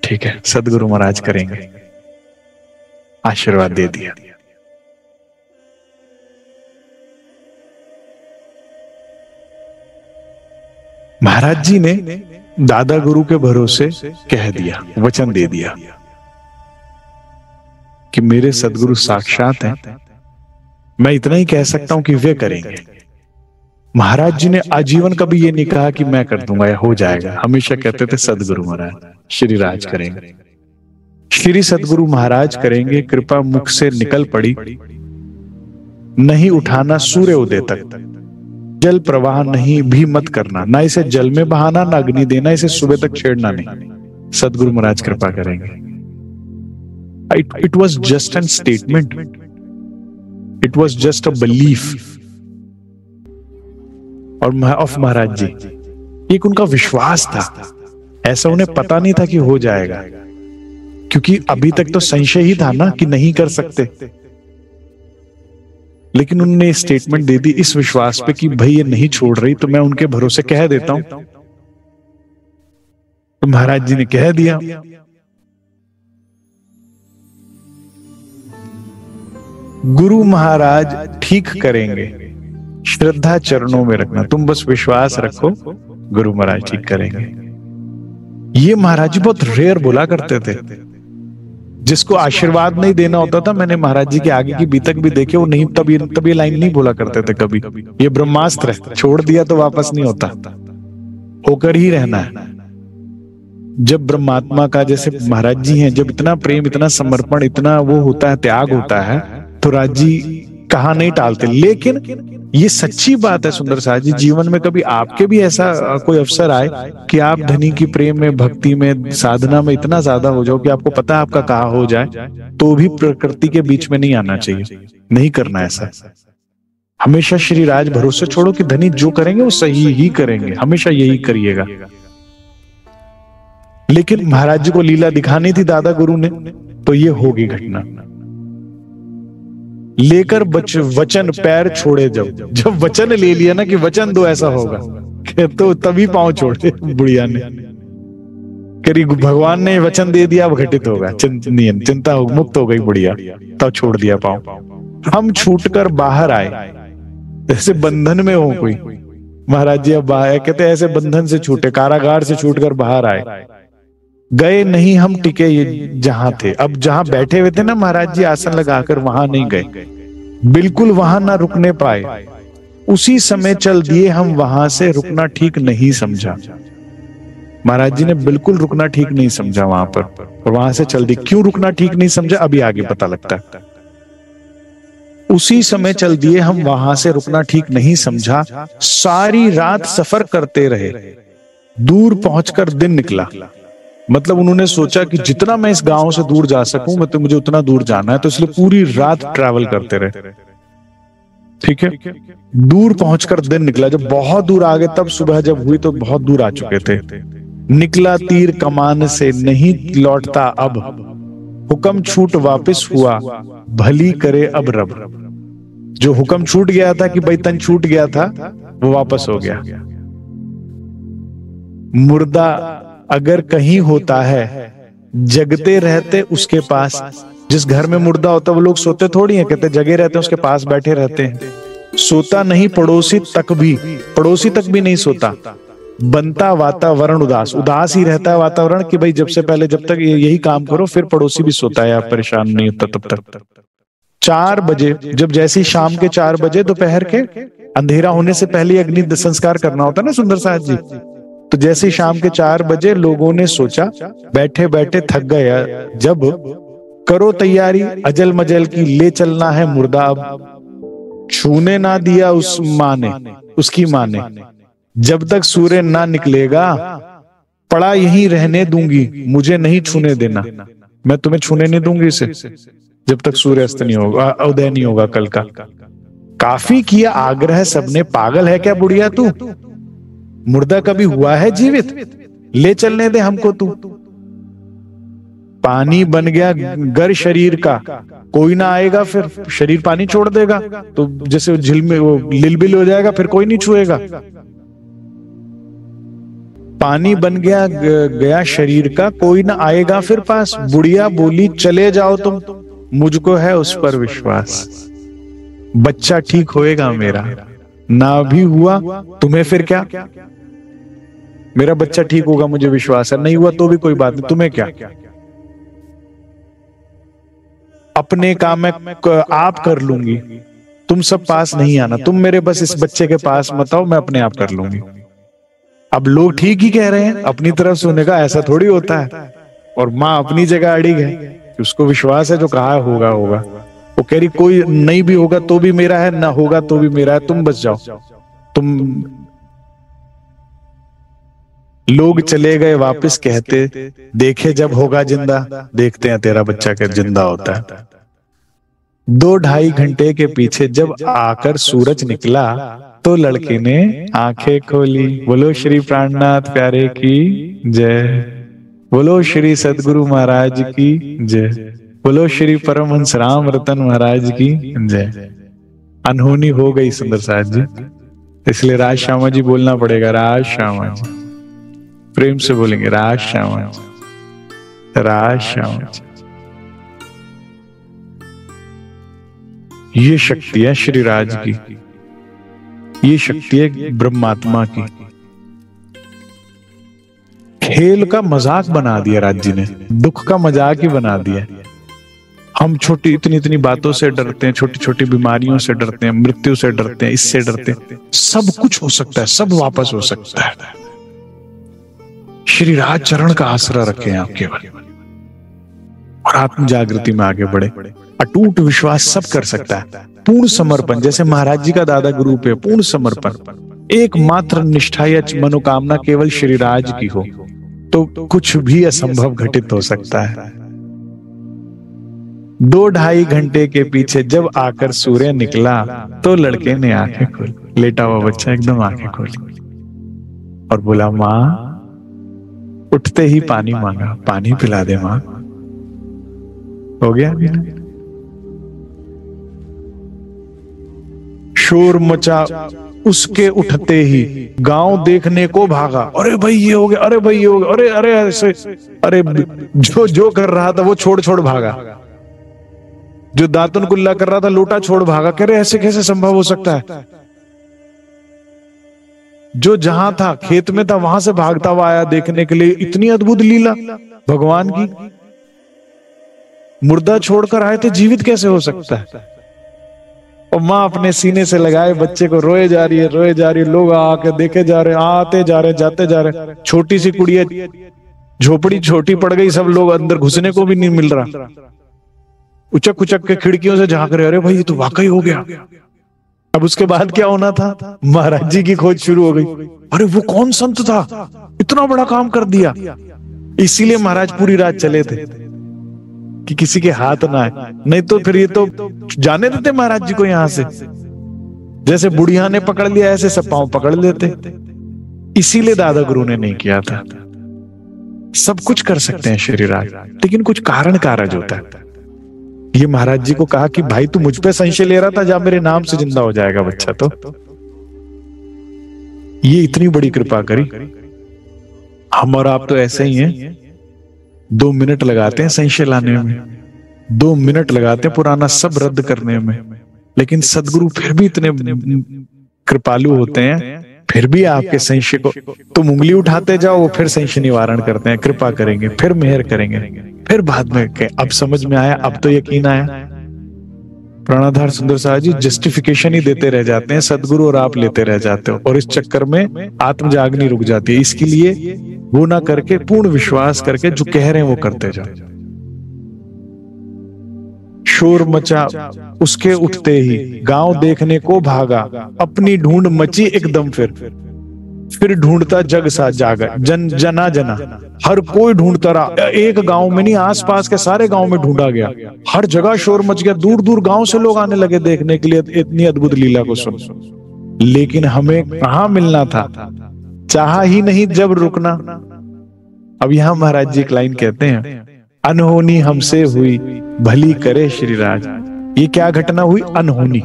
ठीक है सदगुरु महाराज करेंगे, आशीर्वाद दे दिया। महाराज जी ने दादा गुरु के भरोसे कह दिया, वचन दे दिया कि मेरे सदगुरु साक्षात हैं, मैं इतना ही कह सकता हूं कि वे करेंगे। महाराज जी ने आजीवन कभी ये नहीं कहा कि मैं कर दूंगा या हो जाएगा, हमेशा कहते थे सदगुरु महाराज श्री राज करेंगे, श्री सदगुरु महाराज करेंगे कृपा, मुख से निकल पड़ी, नहीं उठाना सूर्य उदय तक, जल प्रवाह नहीं भी मत करना, ना इसे जल में बहाना, ना अग्नि देना, इसे सुबह तक छेड़ना नहीं, सदगुरु महाराज कृपा करेंगे। It was just an statement, it was just a belief और ऑफ महाराज जी, एक उनका विश्वास था। ऐसा उन्हें पता नहीं था कि हो जाएगा, क्योंकि अभी तक तो संशय ही था ना कि नहीं कर सकते, लेकिन उन्होंने स्टेटमेंट दे दी इस विश्वास पे कि भाई ये नहीं छोड़ रही तो मैं उनके भरोसे कह देता हूं। तो महाराज जी ने कह दिया। गुरु महाराज ठीक करेंगे, श्रद्धा चरणों में रखना, तुम बस विश्वास रखो, गुरु महाराज ठीक करेंगे। ये महाराज जी बहुत रेयर बोला करते थे, जिसको आशीर्वाद नहीं देना होता था, मैंने महाराज जी के आगे की बीतक भी देखे, वो नहीं तब ये लाइन नहीं बोला करते थे कभी। ये ब्रह्मास्त्र है, छोड़ दिया तो वापस नहीं होता, होकर ही रहना है। जब ब्रह्मात्मा का, जैसे महाराज जी हैं, जब इतना प्रेम, इतना समर्पण, इतना वो होता है, त्याग होता है, तो राज जी कहा नहीं टालते। लेकिन ये सच्ची बात है सुंदर साथ जी। जीवन में कभी आपके भी ऐसा कोई अवसर आए कि आप धनी की प्रेम में, भक्ति में, साधना में इतना ज्यादा हो जाओ कि आपको पता है आपका कहा हो जाए, तो भी प्रकृति के बीच में नहीं आना चाहिए, नहीं करना ऐसा। हमेशा श्री राज भरोसे छोड़ो कि धनी जो करेंगे वो सही ही करेंगे, हमेशा यही करिएगा। लेकिन महाराज जी को लीला दिखानी थी दादा गुरु ने, तो ये होगी घटना। लेकर वचन पैर छोड़े, जब वचन ले लिया ना कि वचन दो ऐसा होगा, तो तभी पांव छोड़े बुढ़िया ने। करी भगवान ने वचन दे दिया, अब घटित होगा, चिंता मुक्त हो गई बुढ़िया, तब छोड़ दिया पांव। हम छूटकर बाहर आए, ऐसे बंधन में हो कोई। महाराज जी अब बाहर कहते ऐसे बंधन से छूटे, कारागार से छूटकर बाहर आए। गए नहीं हम टिके ये जहां थे। अब जहां बैठे हुए थे ना महाराज जी आसन लगाकर, वहां नहीं गए, बिल्कुल वहां ना रुकने पाए। उसी समय चल दिए हम वहां से, रुकना ठीक नहीं समझा। महाराज जी ने बिल्कुल रुकना ठीक नहीं समझा वहां पर, और वहां से चल दी। क्यों रुकना ठीक नहीं समझा, अभी आगे पता लगता है। उसी समय चल दिए हम वहां से, रुकना ठीक नहीं समझा। सारी रात सफर करते रहे, दूर पहुंचकर दिन निकला। मतलब उन्होंने सोचा कि जितना मैं इस गांव से दूर जा सकूं, मतलब मुझे उतना दूर जाना है, तो इसलिए पूरी रात ट्रैवल करते रहे। ठीक है, दूर पहुंचकर दिन निकला। जब बहुत दूर आ गए, तब सुबह जब हुई तो बहुत दूर आ चुके थे। निकला तीर कमान से, नहीं लौटता अब, हुक्म छूट वापस हुआ, भली करे अब रब। जो हुक्म छूट गया था कि भाई तन छूट गया था, वो वापस हो गया। मुर्दा अगर कहीं होता है, जगते रहते उसके पास। जिस घर में मुर्दा होता है वो लोग सोते थोड़ी हैं, कहते जगे रहते हैं, उसके पास बैठे रहते हैं। सोता नहीं पड़ोसी तक भी नहीं सोता। बनता वातावरण उदास, उदास ही रहता है वातावरण कि भाई जब से पहले जब तक यही काम करो, फिर पड़ोसी भी सोता है, आप परेशान नहीं होता तब तक। 4 बजे, जब जैसे शाम के 4 बजे दोपहर के, अंधेरा होने से पहले अग्नि संस्कार करना होता है ना सुंदर साथ जी, तो जैसे शाम के 4 बजे लोगों ने सोचा, बैठे बैठे थक गया जब, करो तैयारी अजल मजल की, ले चलना है मुर्दा अब। छूने ना दिया उसकी माँ ने, जब तक सूर्य ना निकलेगा, पड़ा यहीं रहने दूंगी, मुझे नहीं छूने देना। मैं तुम्हें छूने नहीं दूंगी इसे, जब तक सूर्य अस्त नहीं होगा, उदय नहीं होगा कल का। काफी किया आग्रह सबने, पागल है क्या बुढ़िया तू, मुर्दा कभी हुआ है जीवित, ले चलने दे हमको तू। पानी बन गया गर शरीर का, कोई ना आएगा फिर, शरीर पानी छोड़ देगा तो जैसे झिल में वो लिलबिल हो जाएगा, फिर कोई नहीं छुएगा। पानी बन गया शरीर का, कोई ना आएगा फिर पास। बुढ़िया बोली चले जाओ तुम, मुझको है उस पर विश्वास। बच्चा ठीक होएगा मेरा, ना भी हुआ तुम्हें फिर क्या, मेरा बच्चा ठीक होगा मुझे विश्वास है, नहीं हुआ तो भी कोई बात नहीं, तुम्हें क्या। अपने काम में आप कर लूंगी, तुम सब पास नहीं आना, तुम मेरे बस इस बच्चे के पास मत आओ, मैं अपने आप कर लूंगी। अब लोग ठीक ही कह रहे हैं, अपनी तरफ से उन्हें कहा ऐसा थोड़ी होता है। और माँ अपनी जगह अड़ी है, उसको विश्वास है जो कहा होगा होगा। वो कह रही कोई नहीं भी होगा तो भी मेरा है, ना होगा तो भी मेरा है, तुम बच जाओ। तुम लोग चले गए वापस कहते, देखे जब होगा जिंदा, देखते हैं तेरा बच्चा क्या जिंदा होता है। 2-2.5 घंटे के पीछे जब आकर सूरज निकला, तो लड़के ने आंखें खोली। बोलो श्री प्राणनाथ प्यारे की जय, बोलो श्री सदगुरु महाराज की जय, बोलो श्री परमहंस राम रतन महाराज की जय। अनहोनी हो गई सुंदर साथ जी, इसलिए राज श्यामा जी बोलना पड़ेगा, राज श्यामा जी। प्रेम से बोलेंगे राज श्यामा जी, राज श्यामा जी। ये शक्ति है श्री राज की, ये शक्ति है ब्रह्मात्मा की। खेल का मजाक बना दिया राज जी ने, दुख का मजाक ही बना दिया। हम छोटी इतनी इतनी बातों से डरते हैं, छोटी छोटी बीमारियों से डरते हैं, मृत्यु से डरते हैं, इससे डरते हैं। सब कुछ हो सकता है, सब वापस हो सकता है। श्री राज चरण का आसरा रखें आप केवल, और आत्म जागृति में आगे बढ़े। अटूट विश्वास सब कर सकता है। पूर्ण समर्पण, जैसे महाराज जी का दादा गुरु पे पूर्ण समर्पण, एकमात्र निष्ठा या मनोकामना केवल श्रीराज की हो तो कुछ भी असंभव घटित हो सकता है। 2-2.5 घंटे के पीछे जब आकर सूर्य निकला तो लड़के ने आंखें खोली, लेटा हुआ बच्चा एकदम आंखें खोली और बोला, मां, उठते ही पानी मांगा, पानी पिला दे मां। हो गया। शोर मचा, उसके उठते ही गांव देखने को भागा। अरे भाई ये हो गया, अरे भाई ये हो गया, अरे अरे ऐसे, अरे जो जो कर रहा था वो छोड़ छोड़ भागा। जो दातुन कुल्ला कर रहा था लोटा छोड़ भागा। कह रहे ऐसे कैसे संभव हो सकता है। जो जहां था खेत में था वहां से भागता हुआ आया देखने के लिए। इतनी अद्भुत लीला भगवान की। मुर्दा छोड़कर आए थे, जीवित कैसे हो सकता है। और माँ अपने सीने से लगाए बच्चे को, रोए जा रही है, रोए जा रही है। लोग आके देखे जा रहे हैं, आते जा रहे, जाते जा रहे। छोटी सी कुड़िया, झोपड़ी छोटी पड़ गई, सब लोग अंदर घुसने को भी नहीं मिल रहा। उचक उचक के खिड़कियों से झांक रहे, अरे भाई ये तो वाकई हो गया। अब उसके बाद क्या होना था, महाराज जी की खोज शुरू हो गई। अरे वो कौन संत था, इतना बड़ा काम कर दिया। इसीलिए महाराज पूरी रात चले थे कि किसी के हाथ ना आए, नहीं तो फिर ये तो जाने देते महाराज जी को यहां से। जैसे बुढ़िया ने पकड़ लिया ऐसे सब पांव पकड़ लेते। इसीलिए दादा गुरु ने नहीं किया था। सब कुछ कर सकते हैं श्रीराज, लेकिन कुछ कारण कारज होता है। ये महाराज जी को कहा कि भाई तू मुझ पे संशय ले रहा था, जा मेरे नाम से जिंदा हो जाएगा बच्चा। तो ये इतनी बड़ी कृपा करी। हम और आप तो ऐसे ही हैं, 2 मिनट लगाते हैं संशय लाने में, 2 मिनट लगाते हैं पुराना सब रद्द करने में। लेकिन सदगुरु फिर भी इतने कृपालु होते हैं, फिर भी आपके संशय को तुम उंगली उठाते जाओ, वो फिर संशय निवारण करते हैं, कृपा करेंगे, फिर मेहर करेंगे। फिर बाद में अब समझ में आया, अब तो यकीन आया। प्राणाधार सुंदर साहब जी जस्टिफिकेशन ही देते रह जाते हैं सदगुरु, और आप लेते रह जाते हो, और इस चक्कर में आत्म जागनी रुक जाती है। इसके लिए वो ना करके पूर्ण विश्वास करके जो कह रहे हैं वो करते जाओ। शोर मचा, उसके उठते ही गांव देखने को भागा। अपनी ढूंढ मची एकदम, फिर ढूंढता जग सा जागा। जना जना हर कोई ढूंढता रहा। एक गांव में नहीं, आसपास के सारे गांव में ढूंढा गया। हर जगह शोर मच गया, दूर दूर गांव से लोग आने लगे देखने के लिए इतनी अद्भुत लीला को सुन। लेकिन हमें कहां मिलना था, चाहा ही नहीं जब रुकना। अब यहां महाराज जी एक लाइन कहते हैं, अनहोनी हमसे हुई भली करे श्रीराज। ये क्या घटना हुई, अनहोनी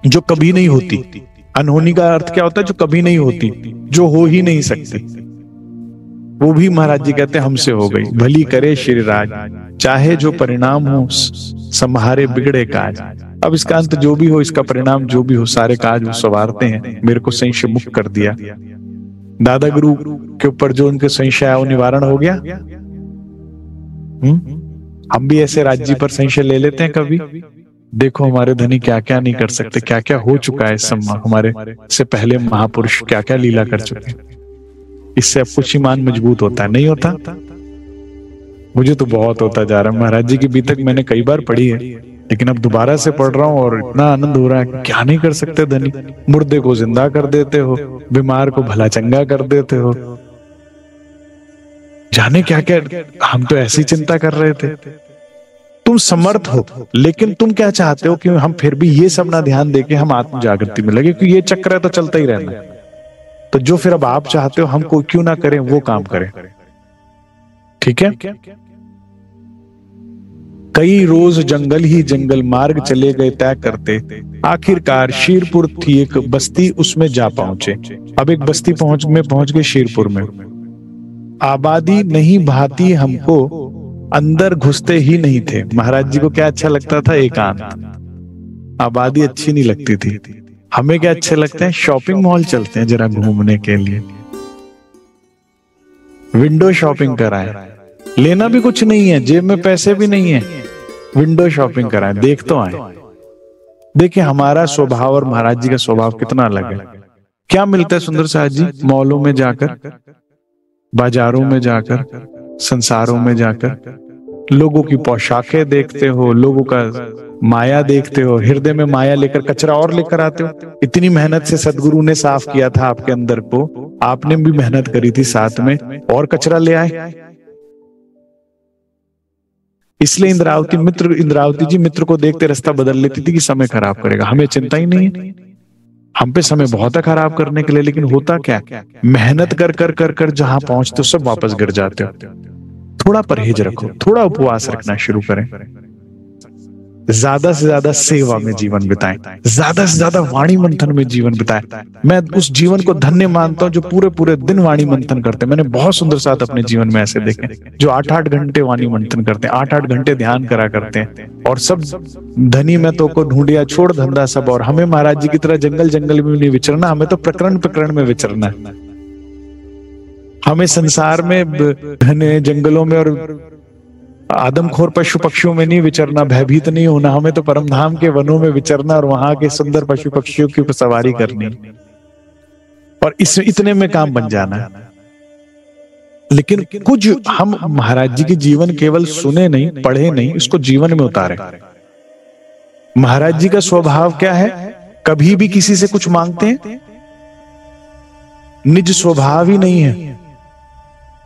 जो कभी नहीं होती। अनहोनी का अर्थ क्या होता है, जो कभी नहीं होती, जो हो ही नहीं सकती। वो भी महाराज जी कहते हैं हमसे हो गई। भली करे श्रीराज, चाहे जो परिणाम हो संहारे बिगड़े काज। अब इसका अंत जो भी हो, इसका परिणाम जो भी हो, सारे काज वो संवारते हैं। मेरे को संशय मुक्त कर दिया। दादा गुरु के ऊपर जो उनके संशय है वो निवारण हो गया। हम भी ऐसे राज्य पर संशय ले लेते हैं कभी। देखो हमारे धनी क्या क्या नहीं कर सकते, क्या क्या हो चुका है इस समय। हमारे से पहले महापुरुष क्या क्या लीला कर चुके हैं। इससे अब कुछ ईमान मजबूत होता है, नहीं होता? मुझे तो बहुत होता जा रहा है। महाराज जी की बीतक मैंने कई बार पढ़ी है, लेकिन अब दोबारा से पढ़ रहा हूँ और इतना आनंद हो रहा है। क्या नहीं कर सकते धनी। मुर्दे को जिंदा कर देते हो, बीमार को भला चंगा कर देते हो, जाने क्या क्या। हम तो ऐसी चिंता कर रहे थे। तुम समर्थ हो, लेकिन तुम क्या चाहते हो कि हम फिर भी ये सब ना ध्यान देके हम आत्म जागृति में लगे, क्योंकि ये चक्र है तो चलता ही रहना है। तो जो फिर अब आप चाहते हो हम को क्यों ना करें, वो काम करें। ठीक है। कई रोज जंगल ही जंगल मार्ग चले गए तय करते। आखिरकार शीरपुर थी एक बस्ती, उसमें जा पहुंचे। अब एक बस्ती पहुंच गए शीरपुर में। आबादी नहीं भाती हमको, अंदर घुसते ही नहीं थे। महाराज जी को क्या अच्छा लगता था, एकांत। आबादी अच्छी नहीं लगती थी। हमें क्या अच्छे लगते हैं, शॉपिंग मॉल चलते हैं जरा घूमने के लिए, विंडो शॉपिंग कराएं। लेना भी कुछ नहीं है, जेब में पैसे भी नहीं है, विंडो शॉपिंग कराएं, देख तो आए। देखिए हमारा स्वभाव और महाराज जी का स्वभाव कितना अलग है। क्या मिलता है सुंदर साहब जी, मॉलों में जाकर, बाजारों में जाकर, संसारों में जाकर लोगों की पोशाकें देखते हो, लोगों का माया देखते हो, हृदय में माया लेकर कचरा और लेकर आते हो। इतनी मेहनत से सदगुरु ने साफ किया था आपके अंदर को, आपने भी मेहनत करी थी साथ में, और कचरा ले आए। इसलिए इंद्रावती जी मित्र को देखते रास्ता बदल लेती थी कि समय खराब करेगा। हमें चिंता ही नहीं है, हम पे समय बहुत है खराब करने के लिए, लेकिन होता क्या, मेहनत कर कर कर कर जहां पहुंचते हो सब वापस गिर जाते हो। थोड़ा परहेज रखो, थोड़ा उपवास रखना शुरू करें, ज्यादा से ज्यादा सेवा में जीवन बिताएं, ज्यादा से ज्यादा वाणी मंथन में जीवन बिताएं। मैं उस जीवन को धन्य मानता हूं जो पूरे पूरे दिन वाणी मंथन करते हैं। मैंने बहुत सुंदर साथ अपने जीवन में ऐसे देखे जो 8-8 घंटे वाणी मंथन करते हैं, 8-8 घंटे ध्यान करा करते हैं। और सब धनी में तो को ढूंढिया, छोड़ धंधा सब। और हमें महाराज जी की तरह जंगल जंगल में नहीं विचरना, हमें तो प्रकरण प्रकरण में विचरना है। हमें संसार में घने जंगलों में और आदमखोर पशु पक्षियों में नहीं विचरना, भयभीत नहीं होना। हमें तो परमधाम के वनों में विचरना और वहां के सुंदर पशु पक्षियों की सवारी करनी, और इस इतने में काम बन जाना है। लेकिन कुछ हम महाराज जी के जीवन केवल सुने नहीं, पढ़े नहीं, उसको जीवन में उतारे। महाराज जी का स्वभाव क्या है, कभी भी किसी से कुछ मांगते हैं, निज स्वभाव ही नहीं है।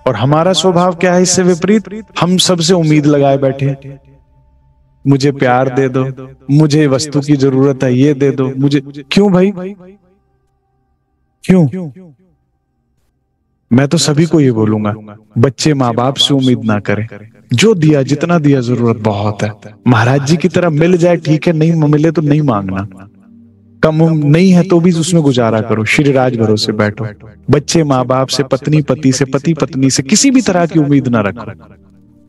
और हमारा स्वभाव क्या है, इससे विपरीत, हम सबसे उम्मीद लगाए बैठे, मुझे प्यार दे दो, मुझे वस्तु की जरूरत है, ये दे दो मुझे। क्यों भाई, क्यों? मैं तो सभी को ये बोलूंगा, बच्चे माँ बाप से उम्मीद ना करें, जो दिया जितना दिया जरूरत बहुत है। महाराज जी की तरह मिल जाए ठीक है, नहीं मिले तो नहीं मांगना, कम नहीं है तो भी उसमें गुजारा करो, श्री राज भरोसे बैठो। बच्चे माँ बाप से, पत्नी पति से, पति पत्नी से किसी भी तरह की उम्मीद ना रखो,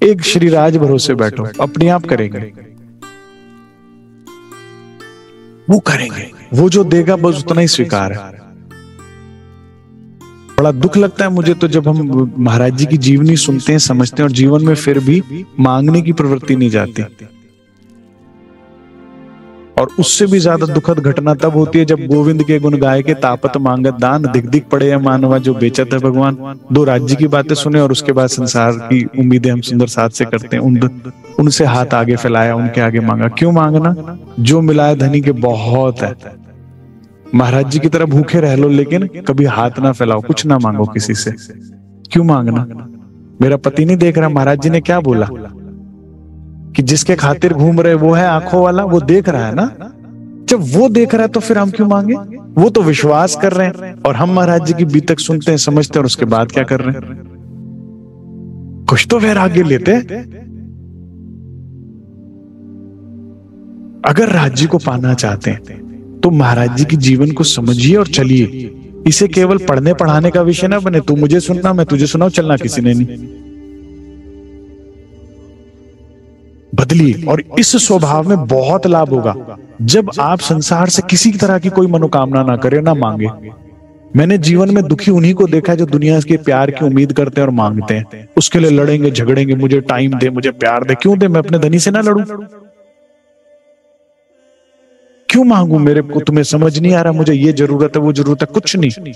एक श्री राज भरोसे बैठो, अपने आप करेंगे, वो करेंगे, वो जो देगा बस उतना ही स्वीकार है। बड़ा दुख लगता है मुझे तो जब हम महाराज जी की जीवनी सुनते हैं, समझते हैं, और जीवन में फिर भी मांगने की प्रवृत्ति नहीं जाती। और उससे भी ज्यादा दुखद घटना तब होती है जब गोविंद के गुण गाय के तापत मांगत दान, दिख दिख पड़े है मानवा जो बेचत है भगवान। दो राज्य की बातें सुने और उसके बाद संसार की उम्मीदें हम सुंदर साथ से करते हैं, उनसे हाथ आगे फैलाया, उनके आगे मांगा। क्यों मांगना, जो मिला है धनी के बहुत है। महाराज जी की तरह भूखे रह लो, लेकिन कभी हाथ ना फैलाओ, कुछ ना मांगो किसी से। क्यों मांगना, मेरा पति नहीं देख रहा, महाराज जी ने क्या बोला कि जिसके खातिर घूम रहे वो है आंखों वाला, वो देख रहा है ना। जब वो देख रहा है तो फिर हम क्यों मांगे, वो तो विश्वास कर रहे हैं। और हम महाराज जी की बीतक सुनते हैं, समझते हैं, और उसके बाद क्या कर रहे हैं, कुछ तो वैराग्य लेते हैं। अगर राज्य को पाना चाहते हैं तो महाराज जी की जीवन को समझिए और चलिए। इसे केवल पढ़ने पढ़ाने का विषय ना बने, तू मुझे सुनना मैं तुझे सुनाऊं, चलना किसी ने नहीं। बदलिए, और इस स्वभाव में बहुत लाभ होगा जब आप संसार से किसी तरह की कोई मनोकामना ना करें, ना मांगे। मैंने जीवन में दुखी उन्हीं को देखा जो दुनिया के प्यार की उम्मीद करते हैं और मांगते हैं, उसके लिए लड़ेंगे झगड़ेंगे, मुझे टाइम दे, मुझे प्यार दे। क्यों दे, मैं अपने धनी से ना लड़ूं, क्यों मांगू, मेरे को तुम्हें समझ नहीं आ रहा, मुझे ये जरूरत है वो जरूरत है, कुछ नहीं।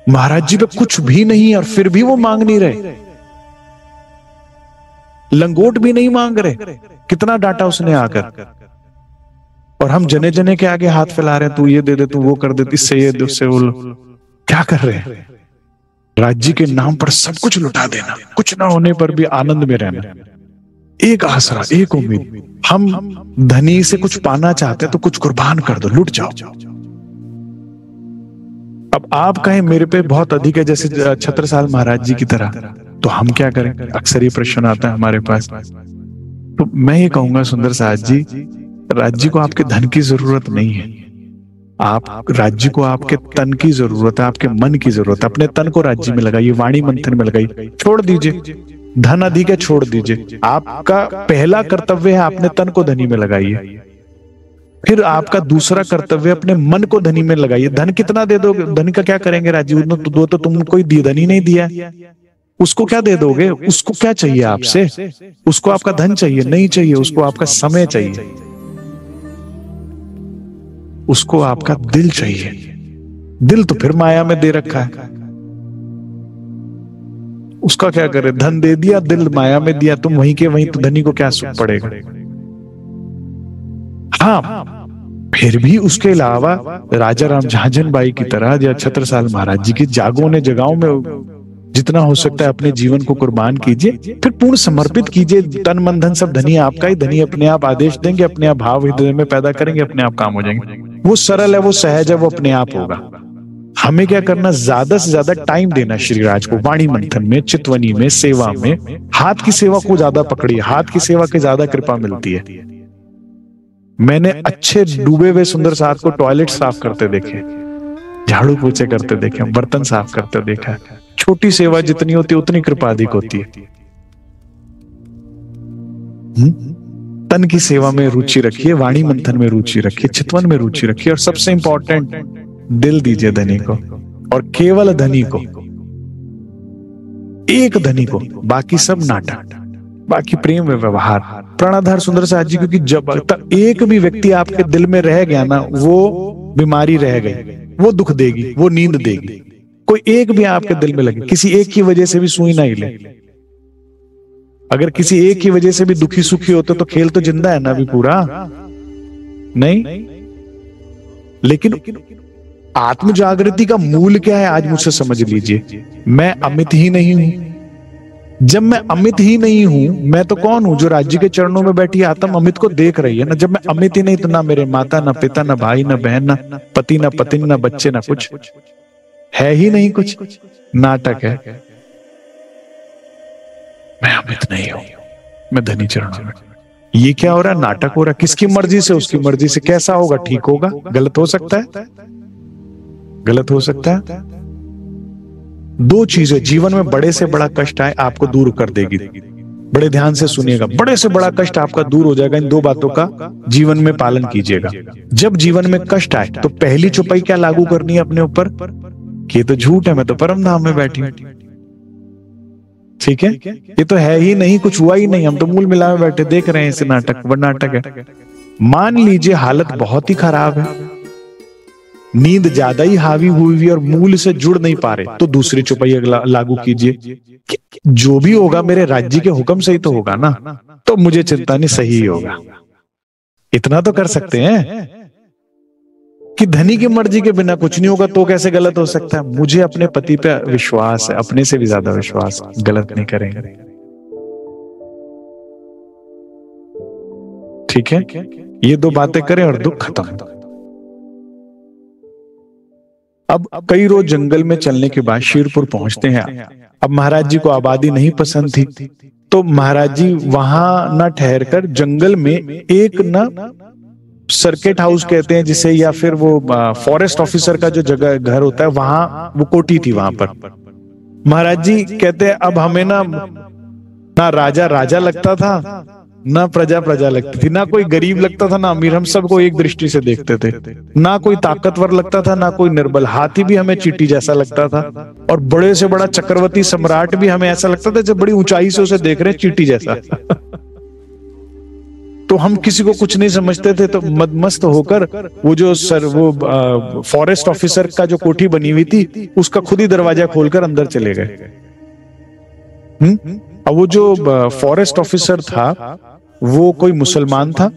महाराज जी पे कुछ भी नहीं और फिर भी वो मांग नहीं रहे, लंगोट भी नहीं मांग रहे। कितना डांटा उसने आकर, और हम जने जने के आगे हाथ फैला रहे हैं, तू ये दे दे, तू वो कर दे, इससे ये दे, उससे वो। क्या कर रहे हैं, राज्य के नाम पर सब कुछ लुटा देना, कुछ ना होने पर भी आनंद में रहना। एक आसरा, एक उम्मीद, हम धनी से कुछ पाना चाहते हैं तो कुछ कुर्बान कर दो, लुट जाओ। अब आप कहें मेरे पे बहुत अधिक है, जैसे छत्रसाल महाराज जी की तरह, तो हम क्या करें, अक्सर ये प्रश्न आता है हमारे पास। तो मैं ये कहूंगा सुंदर साथ जी, राज्य को आपके धन की जरूरत नहीं है, आप राज्य को आपके तन की जरूरत है, आपके मन की जरूरत है। अपने तन को राज्य में लगाइए, वाणी मंथन में लगाइए, छोड़ दीजिए धन अधिक है, छोड़ दीजिए। आपका पहला कर्तव्य है अपने तन को धनी में लगाइए, फिर आपका दूसरा कर्तव्य अपने मन को धनी में लगाइए। धन कितना दे दोगे, धन का क्या करेंगे राजीव, दो तो तुम कोई धन ही नहीं दिया, उसको क्या दे दोगे, उसको क्या चाहिए आपसे, उसको आपका धन चाहिए नहीं चाहिए, उसको आपका समय चाहिए, उसको आपका दिल चाहिए। दिल तो फिर माया में दे रखा है, उसका क्या करे, धन दे दिया, दिल माया में दिया, तुम वहीं के वहीं, तो धनी को क्या सुख पड़ेगा। हाँ, फिर भी उसके अलावा राजा राम झांझन बाई की तरह या छत्रसाल महाराज जी की जागों ने जगहों में जितना हो सकता है अपने जीवन को कुर्बान कीजिए, फिर पूर्ण समर्पित कीजिए। तन मन धन सब धनी आपका ही, धनी अपने आप आदेश देंगे, अपने आप भाव हृदय में पैदा करेंगे, अपने आप काम हो जाएंगे। वो सरल है, वो सहज है, वो अपने आप होगा। हमें क्या करना, ज्यादा से ज्यादा टाइम देना श्रीराज को, वाणी मंथन में, चितवनी में, सेवा में। हाथ की सेवा को ज्यादा पकड़िए, हाथ की सेवा की ज्यादा कृपा मिलती है। मैंने अच्छे डूबे हुए सुंदर साथ को टॉयलेट साफ करते देखे, झाड़ू पोछे करते देखे, बर्तन साफ करते देखा। छोटी सेवा जितनी होती है उतनी कृपा अधिक होती है। तन की सेवा में रुचि रखिए, वाणी मंथन में रुचि रखिए, चितवन में रुचि रखिए, और सबसे इंपॉर्टेंट दिल दीजिए धनी को, और केवल धनी को, एक धनी को, बाकी सब नाटक, बाकी प्रेम व व्यवहार। प्राणाधार सुंदर साथ जी, क्योंकि जब तक एक भी व्यक्ति आपके दिल में रह गया ना, वो बीमारी रह गई, वो दुख देगी, वो नींद देगी। कोई एक भी आपके दिल में लगे, किसी एक की वजह से भी सुई ना हिले। अगर किसी एक की वजह से भी दुखी सुखी होते तो खेल तो जिंदा है ना अभी पूरा, नहीं। लेकिन आत्म जागृति का मूल क्या है आज मुझसे समझ लीजिए। मैं अमित ही नहीं हूं। जब मैं अमित ही नहीं हूं, मैं तो कौन हूं? जो राज्य के चरणों में बैठी आत्म अमित को देख रही है ना। जब मैं अमित ही नहीं, तो ना मेरे माता, ना पिता, ना भाई, ना बहन, ना पति, ना पत्नी, ना बच्चे, ना कुछ है ही नहीं। कुछ नाटक है। मैं अमित नहीं हूं, मैं धनी चरणों में। ये क्या हो रहा है? नाटक हो रहा है। किसकी मर्जी से? उसकी मर्जी से। कैसा होगा? ठीक होगा? गलत हो सकता है? गलत हो सकता है। दो चीजें जीवन में बड़े से बड़ा कष्ट आए आपको दूर कर देगी। बड़े ध्यान से सुनिएगा, बड़े से बड़ा कष्ट आपका दूर हो जाएगा। इन दो बातों का जीवन में पालन कीजिएगा। जब जीवन में कष्ट आए तो पहली चौपाई क्या लागू करनी है अपने ऊपर? कि ये तो झूठ है, मैं तो परम धाम में बैठी हूं। ठीक है, ये तो है ही नहीं, कुछ हुआ ही नहीं, हम तो मूल मिला में बैठे देख रहे हैं इसे। नाटक वो नाटक है। मान लीजिए हालत बहुत ही खराब है, नींद ज्यादा ही हावी हुई और मूल से जुड़ नहीं पा रहे, तो दूसरी चौपाई लागू कीजिए। जो भी होगा मेरे राज्य के हुक्म से ही तो होगा ना, तो मुझे चिंता नहीं, सही ही होगा। इतना तो कर सकते हैं कि धनी की मर्जी के बिना कुछ नहीं होगा, तो कैसे गलत हो सकता है? मुझे अपने पति पे विश्वास है, अपने से भी ज्यादा विश्वास, गलत नहीं करेंगे। ठीक है, ये दो बातें करें और दुख खत्म। अब कई रोज जंगल में चलने के बाद शीरपुर पहुंचते हैं। अब महाराज जी को आबादी नहीं पसंद थी, तो महाराज जी वहां न ठहर कर जंगल में एक न सर्किट हाउस कहते हैं जिसे, या फिर वो फॉरेस्ट ऑफिसर का जो जगह घर होता है, वहां वो कोठी थी। वहां पर महाराज जी कहते हैं अब हमें ना राजा राजा लगता था, ना प्रजा प्रजा लगती थी, ना कोई गरीब लगता था, ना अमीर। हम सबको एक दृष्टि से देखते थे। ना कोई ताकतवर लगता था, ना कोई निर्बल। हाथी भी हमें चींटी जैसा लगता था, और बड़े से बड़ा चक्रवर्ती सम्राट भी हमें ऐसा लगता था जब बड़ी ऊंचाई से उसे देख रहे हैं, चींटी जैसा। तो हम किसी को कुछ नहीं समझते थे। तो मदमस्त होकर वो जो फॉरेस्ट ऑफिसर का जो कोठी बनी हुई थी, उसका खुद ही दरवाजा खोलकर अंदर चले गए। अब वो जो फॉरेस्ट ऑफिसर था वो कोई मुसलमान था,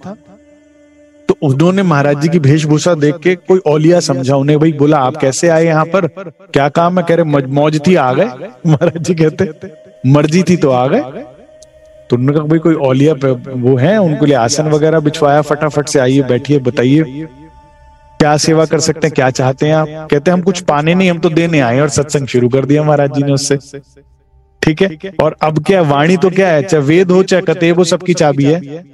तो उन्होंने महाराज जी की वेशभूषा देख के कोई औलिया समझा उन्हें। भाई बोला आप कैसे आए यहाँ पर, क्या काम है? कह रहे मौज थी आ गए। महाराज जी कहते मर्जी थी तो आ गए। तो उन्होंने कहा भाई कोई औलिया वो है, उनको लिए आसन वगैरह बिछवाया, फटाफट से आइए, बैठिए, बताइए क्या सेवा कर सकते हैं, क्या चाहते हैं आप? कहते हम कुछ पाने नहीं, हम तो देने आए। और सत्संग शुरू कर दिया महाराज जी ने उससे। ठीक है, और अब क्या वाणी तो क्या है, चाहे वेद हो चाहे कतेब हो, सबकी चाबी है।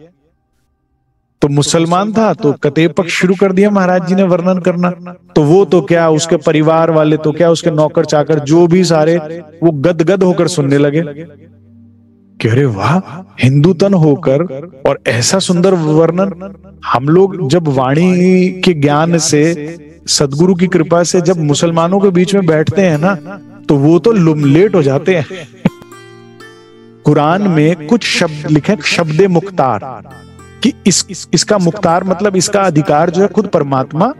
तो मुसलमान था तो कतेब पक्ष शुरू कर दिया महाराज जी ने वर्णन करना। तो वो तो क्या, उसके परिवार वाले तो क्या, उसके नौकर चाकर जो भी सारे, वो गदगद होकर सुनने लगे। कह रहे वाह, हिंदू तन होकर और ऐसा सुंदर वर्णन। हम लोग जब वाणी के ज्ञान से, सदगुरु की कृपा से जब मुसलमानों के बीच में बैठते हैं ना, तो वो तो लुमलेट हो जाते हैं। कुरान में कुछ शब्द लिखे, शब्दे मुख्तार, कि इसका मुख्तार मतलब इसका अधिकार जो है खुद परमात्मा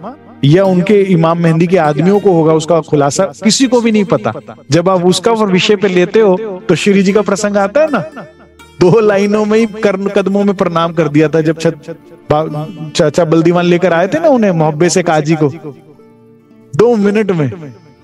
या उनके इमाम मेहंदी के आदमियों को होगा, उसका खुलासा किसी को भी नहीं पता। जब आप उसका विषय पे लेते हो तो श्री जी का प्रसंग आता है ना, 2 लाइनों में ही कदमों में प्रणाम कर दिया था जब चाचा बल्दीवान लेकर आए थे ना उन्हें मोहब्बे से काजी को, 2 मिनट में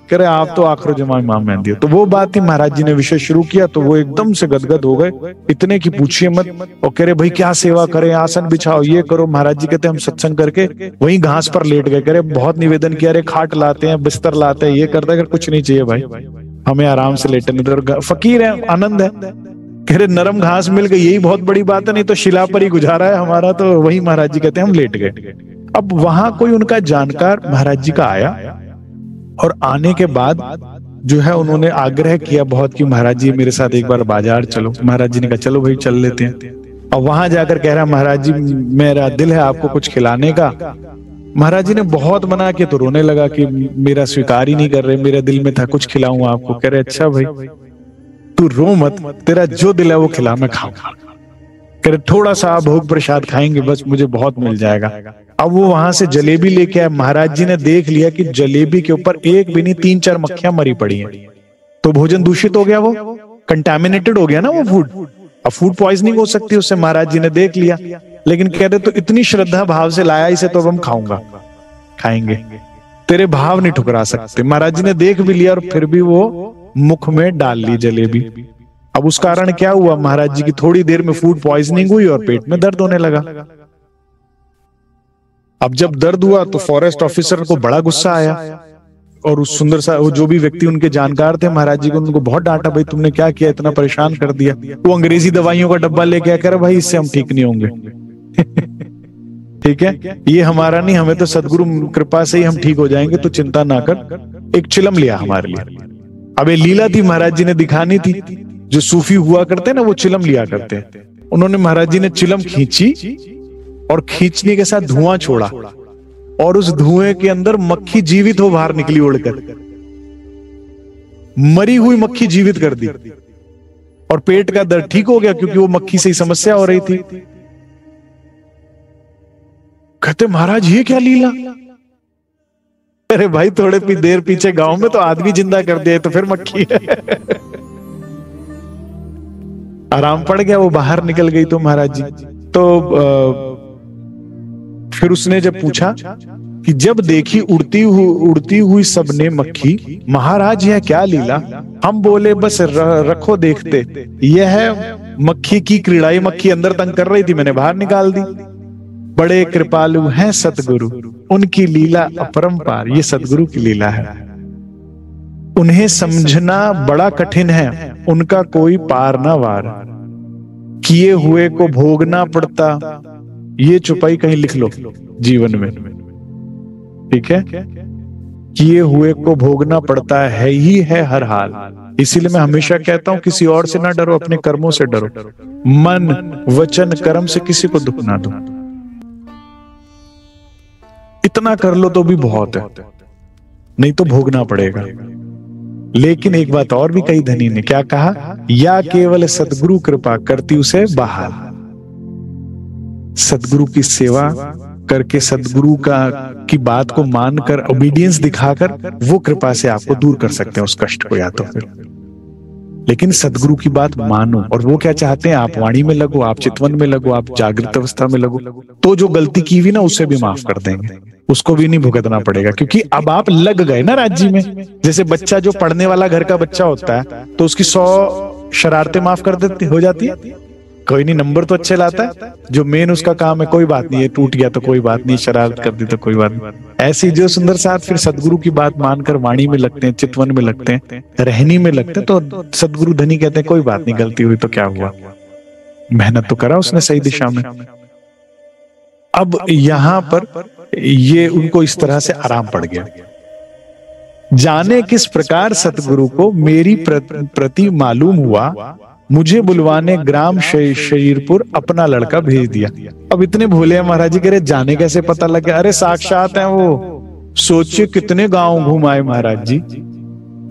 कह रहे आप तो आखिर जमा इमाम मेहंदी हो। तो वो बात ही महाराज जी ने विषय शुरू किया तो वो एकदम से गदगद हो गए, इतने की पूछिए मत। और कह रहे भाई क्या सेवा करें, आसन बिछाओ, ये करो। महाराज जी कहते हम सत्संग करके वहीं घास पर लेट गए। कह रहे बहुत निवेदन किया, अरे खाट लाते हैं, बिस्तर लाते हैं, ये करते हैं, कुछ नहीं चाहिए भाई, हमें आराम से लेटने। फकीर है, आनंद है। कह रहे नरम घास मिल गई, यही बहुत बड़ी बात है, नहीं तो शिला पर ही गुजारा है हमारा। तो वही महाराज जी कहते हैं हम लेट गए। अब वहां कोई उनका जानकार महाराज जी का आया और आने के बाद जो है उन्होंने आग्रह किया बहुत कि महाराज जी मेरे साथ एक बार बाजार चलो। महाराज जी ने कहा चलो भाई चल लेते हैं। और वहां जाकर कह रहा महाराज जी मेरा दिल है आपको कुछ खिलाने का। महाराज जी ने बहुत मना किया तो रोने लगा कि मेरा स्वीकार ही नहीं कर रहे, मेरे दिल में था कुछ खिलाऊं आपको। कह रहे अच्छा भाई तू रो मत, तेरा जो दिल है वो खिला, मैं खाऊंगा। कह रहे थोड़ा सा भोग प्रसाद खाएंगे बस, मुझे बहुत मिल जाएगा। अब वो वहां से जलेबी लेके आए। महाराज जी ने देख लिया कि जलेबी के ऊपर एक भी नहीं 3-4 मक्खियां मरी पड़ी हैं। तो भोजन दूषित हो गया, वो कंटामिनेटेड हो गया ना वो फूड। अब फूड पॉइजनिंग हो सकती है उससे, महाराज जी ने देख लिया। लेकिन कह रहे तो इतनी श्रद्धा भाव से लाया इसे तो अब हम खाएंगे, तेरे भाव नहीं ठुकरा सकते। महाराज जी ने देख भी लिया और फिर भी वो मुख में डाल ली जलेबी। अब उस कारण क्या हुआ, महाराज जी की थोड़ी देर में फूड पॉइजनिंग हुई और पेट में दर्द होने लगा। अब जब दर्द हुआ तो फॉरेस्ट ऑफिसर को बड़ा गुस्सा आया और उस सुंदर सा वो जो भी व्यक्ति उनके जानकार थे महाराज जी को, उनको बहुत डांटा, भाई तुमने क्या किया, इतना परेशान कर दिया। वो अंग्रेजी दवाइयों का डब्बा लेके आकर भाई इससे हम ठीक नहीं होंगे ठीक है ये हमारा नहीं, हमें तो सदगुरु कृपा से ही हम ठीक हो जाएंगे, तो चिंता ना कर। एक चिलम लिया हमारे लिए। अब ये लीला थी महाराज जी ने दिखानी थी, जो सूफी हुआ करते ना वो चिलम लिया करते हैं। उन्होंने महाराज जी ने चिलम खींची और खींचने के साथ धुआं छोड़ा और उस धुएं के अंदर मक्खी जीवित हो बाहर निकली उड़कर, मरी हुई मक्खी जीवित कर दी और पेट का दर्द ठीक हो गया क्योंकि वो मक्खी से ही समस्या हो रही थी। कहते महाराज ये क्या लीला। अरे भाई थोड़े देर पीछे गांव में तो आदमी जिंदा कर दिए, तो फिर मक्खी है आराम पड़ गया, वो बाहर निकल गई। तो महाराज जी तो फिर उसने जब पूछा कि जब देखी उड़ती हुई सबने मक्खी, महाराज यह क्या लीला। हम बोले बस रखो देखते, यह मक्खी की क्रीड़ाई, मक्खी अंदर तंग कर रही थी, मैंने बाहर निकाल दी। बड़े कृपालु हैं सतगुरु, उनकी लीला अपरंपार, ये सतगुरु की लीला है। उन्हें समझना बड़ा कठिन है, उनका कोई पार ना वार, किए हुए को भोगना पड़ता। ये चुपाई कहीं लिख लो जीवन में, ठीक है। किए हुए को भोगना पड़ता है ही है हर हाल। इसीलिए मैं हमेशा कहता हूं किसी और से ना डरो, अपने कर्मों से डरो। मन वचन कर्म से किसी को दुख ना दो। इतना कर लो तो भी बहुत है, नहीं तो भोगना पड़ेगा। लेकिन एक बात और भी कही धनी ने, क्या कहा, या केवल सदगुरु कृपा करती उसे बहाल। सदगुरु की सेवा करके, सदगुरु की बात को मानकर, ओबीडियंस दिखाकर, वो कृपा से आपको दूर कर सकते हैं उस कष्ट को, या तो फिर। लेकिन सदगुरु की बात मानो। और वो क्या चाहते हैं, आप वाणी में लगो, आप चितवन में लगो, आप जागृत अवस्था में लगो, तो जो गलती की हुई ना उसे भी माफ कर देंगे, उसको भी नहीं भुगतना पड़ेगा। क्योंकि अब आप लग गए ना राज्य में। जैसे बच्चा जो पढ़ने वाला घर का बच्चा होता है तो उसकी 100 शरारतें माफ कर देती हो जाती है। कोई नहीं, नंबर तो अच्छे लाता है, जो मेन उसका काम है कोई बात नहीं है, टूट गया तो कोई बात नहीं, शरारत कर दी तो कोई बात नहीं। ऐसी जो सुंदर साथ फिर सदगुरु की बात मानकर वाणी में लगते हैं, चितवन में लगते हैं, रहनी में लगते हैं, तो सदगुरु धनी कहते हैं कोई बात नहीं, गलती हुई तो क्या हुआ, मेहनत तो करा उसने सही दिशा में। अब यहां पर ये उनको इस तरह से आराम पड़ गया। जाने किस प्रकार सतगुरु को मेरी प्रति मालूम हुआ, मुझे बुलवाने ग्राम शरीरपुर अपना लड़का भेज दिया। अब इतने भोले हैं महाराज जी, कह रहे जाने कैसे पता लग गया। अरे साक्षात है वो, सोचिए कितने गांव घुमाए महाराज जी।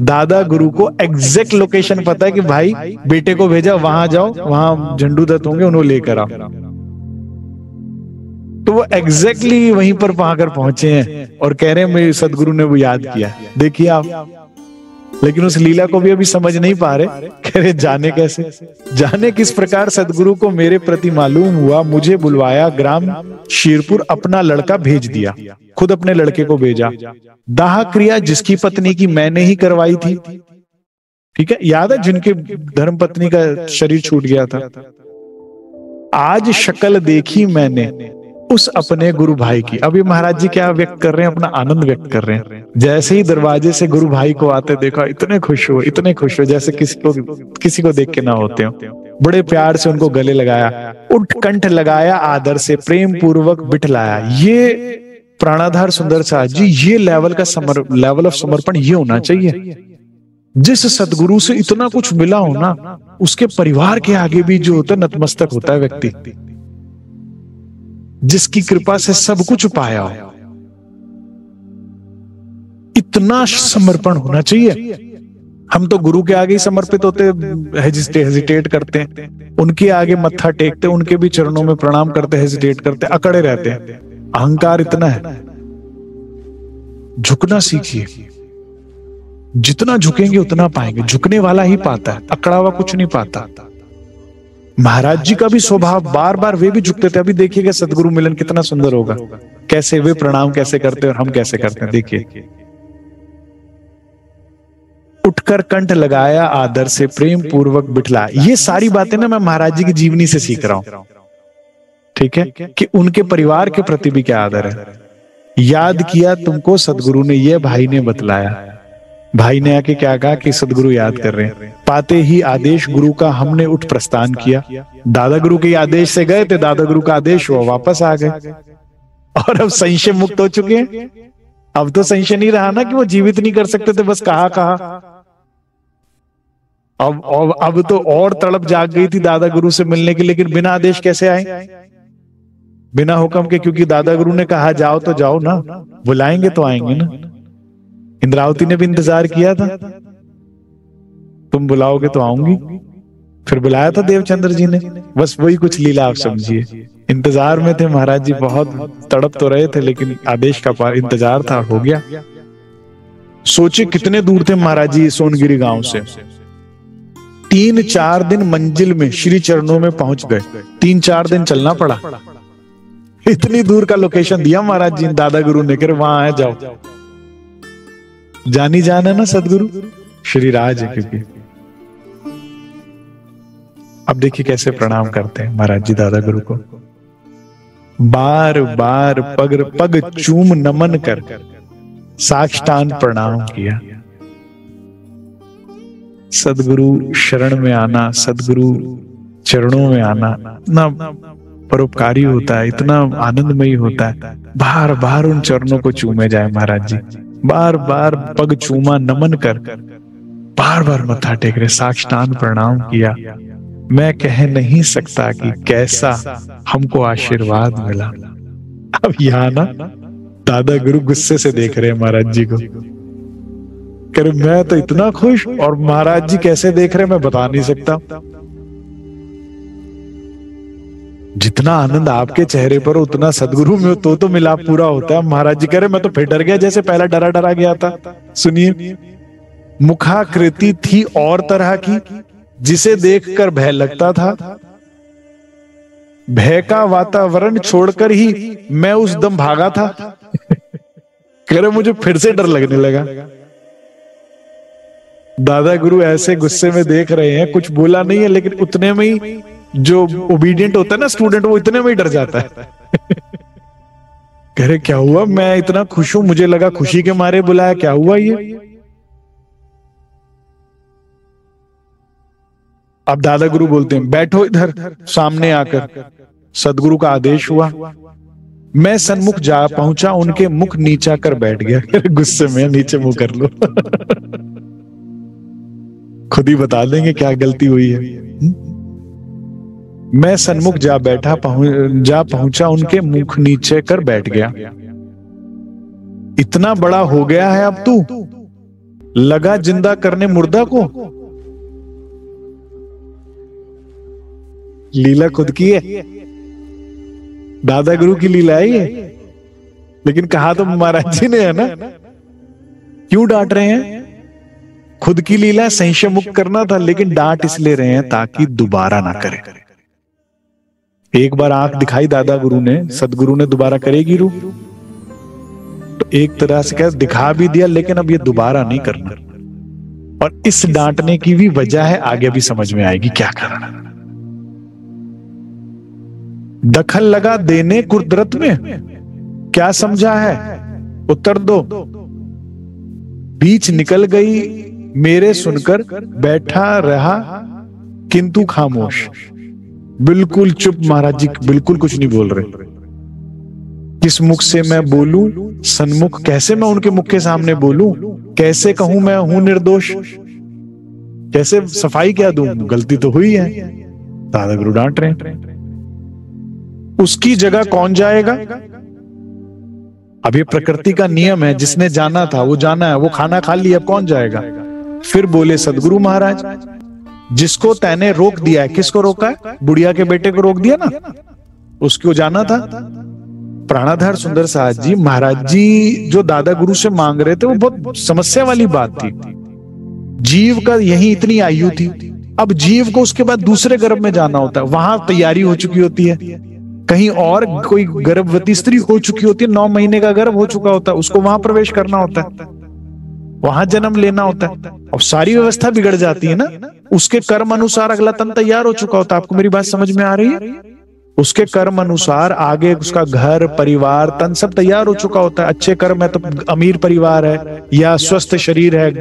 दादा गुरु को एग्जैक्ट लोकेशन पता है कि भाई बेटे को भेजा, वहां जाओ, वहां झंडू दत्त होंगे, उन्हें लेकर आओ। तो वो एग्जैक्टली वहीं पर पाकर पहुंचे हैं और कह रहे हैं मेरे सदगुरु ने वो याद किया। देखिए आप, लेकिन उस लीला को भी अभी समझ नहीं पा रहे। कह रहे जाने कैसे, जाने किस प्रकार सदगुरु को मेरे प्रति मालूम हुआ, मुझे बुलवाया, ग्राम शीरपुर अपना लड़का भेज दिया। खुद अपने लड़के को भेजा। दाह क्रिया जिसकी पत्नी की मैंने ही करवाई थी। ठीक है, याद है जिनके धर्म पत्नी का शरीर छूट गया था। आज शक्ल देखी मैंने उस अपने गुरु भाई की। अब ये महाराज जी क्या व्यक्त कर रहे हैं, अपना आनंद व्यक्त कर रहे हैं। जैसे ही दरवाजे से गुरु भाई को आते देखा, इतने खुश हुए, इतने खुश हुए जैसे किसी को देख के ना होते हो। बड़े प्यार से उनको गले लगाया, उत्कंठ लगाया, आदर से प्रेम पूर्वक बिठलाया। ये प्राणाधार सुंदर साथ जी, ये लेवल ऑफ समर्पण ये होना चाहिए। जिस सदगुरु से इतना कुछ मिला हो ना, उसके परिवार के आगे भी जो होता है नतमस्तक होता है व्यक्ति। जिसकी कृपा से सब कुछ पाया हो, इतना समर्पण होना चाहिए। हम तो गुरु के आगे ही समर्पित होते, हेजिटेट करते हैं, उनके आगे मत्था टेकते, उनके भी चरणों में प्रणाम करते, हेजिटेट करते, अकड़े रहते हैं। अहंकार इतना है। झुकना सीखिए, जितना झुकेंगे उतना पाएंगे। झुकने वाला ही पाता है, अकड़ा हुआ कुछ नहीं पाता। महाराज जी का भी स्वभाव, बार बार वे भी झुकते थे। अभी देखिएगा सदगुरु मिलन कितना सुंदर होगा, कैसे वे प्रणाम कैसे करते हैं और हम कैसे करते हैं। देखिए, उठकर कंठ लगाया, आदर से प्रेम पूर्वक बिठलाया। ये सारी बातें ना मैं महाराज जी की जीवनी से सीख रहा हूं। ठीक है, कि उनके परिवार के प्रति भी क्या आदर है। याद किया तुमको सदगुरु ने, यह भाई ने बतलाया। भाई ने आके क्या कहा कि सदगुरु याद कर रहे हैं। पाते ही आदेश गुरु का हमने उठ प्रस्थान किया। दादा गुरु के आदेश से गए थे, दादा गुरु का आदेश हुआ, वापस आ गए। और अब संशय मुक्त हो चुके हैं। अब तो संशय नहीं रहा ना कि वो जीवित नहीं कर सकते थे, बस कहा। अब तो और तड़प जाग गई थी दादा गुरु से मिलने की। लेकिन बिना आदेश कैसे आए, बिना हुक्म के? क्योंकि दादा गुरु ने कहा जाओ तो जाओ ना, बुलाएंगे तो आएंगे ना। इंद्रावती ने भी इंतजार किया था, तुम बुलाओगे तो आऊंगी। फिर बुलाया था देवचंद्र जी ने। बस वही कुछ लीला आप समझिए। इंतजार में थे महाराज जी, बहुत तड़प तो रहे थे, लेकिन आदेश का इंतजार था, हो गया। सोचे कितने दूर थे महाराज जी सोनगिरी गांव से। 3-4 दिन मंजिल में श्री चरणों में पहुंच गए। 3-4 दिन चलना पड़ा। इतनी दूर का लोकेशन दिया महाराज जी दादा गुरु ने, कर वहां आए जाओ। जानी जान है ना सदगुरु, श्री राज है। क्योंकि अब देखिए कैसे प्रणाम करते हैं महाराज जी दादा गुरु को। बार बार पग चूम नमन कर साष्टांग प्रणाम किया। सदगुरु शरण में आना, सदगुरु चरणों में आना इतना परोपकारी होता है, इतना आनंदमयी होता है। बार बार उन चरणों को चूमे जाए महाराज जी। बार बार पग चूमा, नमन कर, बार बार मत्था टेक रहे, साष्टांग प्रणाम किया। मैं कह नहीं सकता कि कैसा हमको आशीर्वाद मिला। अब यहां ना दादा गुरु गुस्से से देख रहे हैं महाराज जी को, कह रहे मैं तो इतना खुश और महाराज जी कैसे देख रहे मैं बता नहीं सकता। जितना आनंद आपके चेहरे पर उतना सदगुरु में तो मिलाप पूरा होता है। महाराज जी कह रहे मैं तो फिर डर गया, जैसे पहला डरा गया था। सुनिए, मुखाकृति थी और तरह की, जिसे देखकर भय लगता था। भय का वातावरण छोड़कर ही मैं उस दम भागा था। कह रहे मुझे फिर से डर लगने लगा। दादा गुरु ऐसे गुस्से में देख रहे हैं, कुछ बोला नहीं है, लेकिन उतने में ही जो ओबीडियंट होता है ना स्टूडेंट, वो इतने में ही डर जाता है। कह रहे क्या हुआ, मैं इतना खुश हूं, मुझे लगा खुशी के मारे बुलाया, क्या हुआ ये? अब दादा गुरु बोलते हैं बैठो इधर सामने आकर। सदगुरु का आदेश हुआ। मैं सन्मुख जा पहुंचा, उनके मुख नीचा कर बैठ गया। गुस्से में नीचे मुंह कर लो। खुद ही बता देंगे क्या गलती हुई है। मैं सन्मुख जा पहुंचा, उनके मुख नीचे कर बैठ गया। इतना बड़ा हो गया है अब तू, लगा जिंदा करने मुर्दा को। लीला खुद की है। दादा गुरु की लीला है ये, लेकिन कहा तो महाराज जी ने है ना। क्यों डांट रहे हैं? खुद की लीला संशय मुक्त करना था, लेकिन डांट इसलिए रहे हैं ताकि दोबारा ना करे। एक बार आंख दिखाई दादा गुरु ने, सदगुरु ने, दोबारा करेगी रूप? तो एक तरह से क्या दिखा भी दिया, लेकिन अब ये दोबारा नहीं करना। और इस डांटने की भी वजह है, आगे भी समझ में आएगी क्या करना। दखल लगा देने कुदरत में, क्या समझा है? उत्तर दो। बीच निकल गई मेरे सुनकर, बैठा रहा किंतु खामोश। बिल्कुल चुप महाराज जी, बिल्कुल कुछ नहीं बोल रहे। किस मुख से मैं बोलूं सन्मुख, कैसे मैं उनके मुख के सामने बोलूं? कैसे कहूं मैं हूं निर्दोष? कैसे सफाई क्या दूं? गलती तो हुई है। दादा गुरु डांट रहे हैं। उसकी जगह कौन जाएगा? अब ये प्रकृति का नियम है, जिसने जाना था वो जाना है, वो खाना खा लिया, अब कौन जाएगा? फिर बोले सदगुरु महाराज, जिसको तैने रोक दिया है। किसको रोका है? बुढ़िया के बेटे को रोक दिया ना, उसको जाना था। प्राणाधार सुंदर साहब जी, महाराज जी जो दादा गुरु से मांग रहे थे वो बहुत समस्या वाली बात थी। जीव का यही इतनी आयु थी, अब जीव को उसके बाद दूसरे गर्भ में जाना होता है, वहां तैयारी हो चुकी होती है। कहीं और कोई गर्भवती स्त्री हो चुकी होती है, 9 महीने का गर्भ हो चुका होता है, उसको वहां प्रवेश करना होता है, वहां जन्म लेना होता है। और सारी व्यवस्था बिगड़ जाती है ना। उसके कर्म अनुसार अगला तन तैयार हो चुका होता है। आपको मेरी बात समझ में आ रही है? उसके कर्म अनुसार आगे उसका घर परिवार तन सब तैयार हो चुका होता है। अच्छे कर्म है तो अमीर परिवार है या स्वस्थ शरीर है,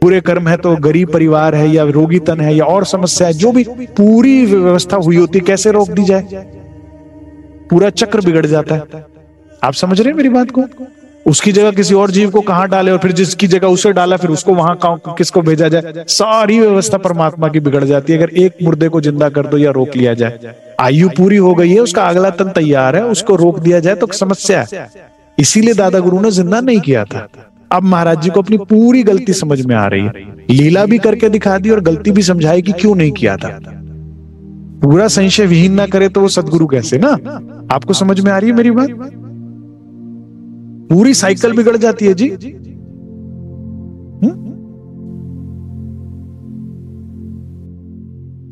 बुरे कर्म है तो गरीब परिवार है या रोगी तन है या और समस्या है, जो भी पूरी व्यवस्था हुई होती है, कैसे रोक दी जाए? पूरा चक्र बिगड़ जाता है। आप समझ रहे हैं मेरी बात को? उसकी जगह किसी और जीव को कहां डाले, और फिर जिसकी जगह उसे डाला फिर उसको वहां किसको भेजा जाए? सारी व्यवस्था परमात्मा की बिगड़ जाती है। अगर एक मुर्दे को जिंदा कर दो या रोक लिया जाए, आयु पूरी हो गई है, उसका अगला तन तैयार है, उसको रोक दिया जाए तो समस्या है। इसीलिए दादा गुरु ने जिंदा नहीं किया था। अब महाराज जी को अपनी पूरी गलती समझ में आ रही है। लीला भी करके दिखा दी और गलती भी समझाई कि क्यों नहीं किया था। पूरा संशय विहीन ना करे तो वो सदगुरु कैसे ना? आपको समझ में आ रही है मेरी बात? पूरी साइकिल बिगड़ जाती है जी।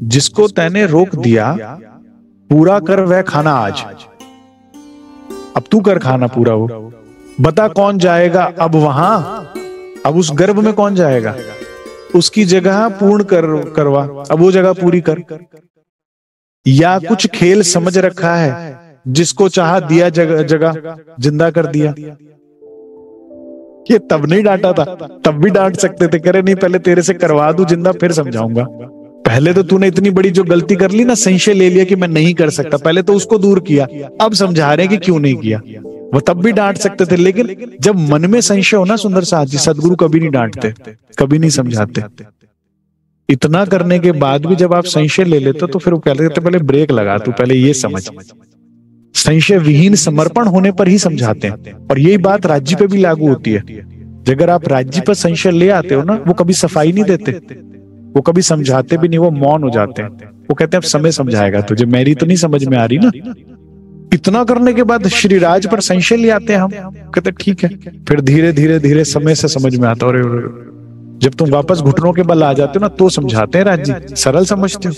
जिसको तैने रोक दिया, पूरा कर वह खाना आज। अब तू कर खाना पूरा हो। बता कौन जाएगा अब वहां? अब उस गर्भ में कौन जाएगा? उसकी जगह पूर्ण करवा, अब वो जगह पूरी कर। या कुछ खेल समझ रखा है, जिसको चाहा दिया जगह जिंदा कर दिया। ये तब नहीं डांटा था, तब भी डांट सकते थे, करे नहीं पहले तेरे से करवा दूं जिंदा फिर समझाऊंगा। पहले तो तूने इतनी बड़ी जो गलती कर ली ना, संशय ले लिया कि मैं नहीं कर सकता, पहले तो उसको दूर किया, अब समझा रहे हैं कि क्यों नहीं किया। वो तब भी डांट सकते थे, लेकिन जब मन में संशय हो ना सुंदर साहब जी, सदगुरु कभी नहीं डांटते, कभी नहीं समझाते। इतना करने के बाद भी जब आप संशय ले लेते तो फिर वो कहते थे पहले ब्रेक लगा, तू पहले ये समझ। संशय विहीन समर्पण होने पर ही समझाते हैं। और यही बात राज्य पे भी लागू होती है। अगर आप राज्य पर संशय ले आते हो ना, वो कभी सफाई नहीं देते, वो कभी समझाते भी नहीं, वो मौन हो जाते हैं। वो कहते हैं अब समय समझाएगा तुझे, मेरी तो नहीं समझ में आ रही ना। इतना करने के बाद श्री राज पर संशय ले आते हैं हम, कहते ठीक है। फिर धीरे धीरे धीरे समय से समझ में आता। और जब तुम वापस घुटनों के बल आ जाते हो ना, तो समझाते हैं राज जी, सरल समझते हो।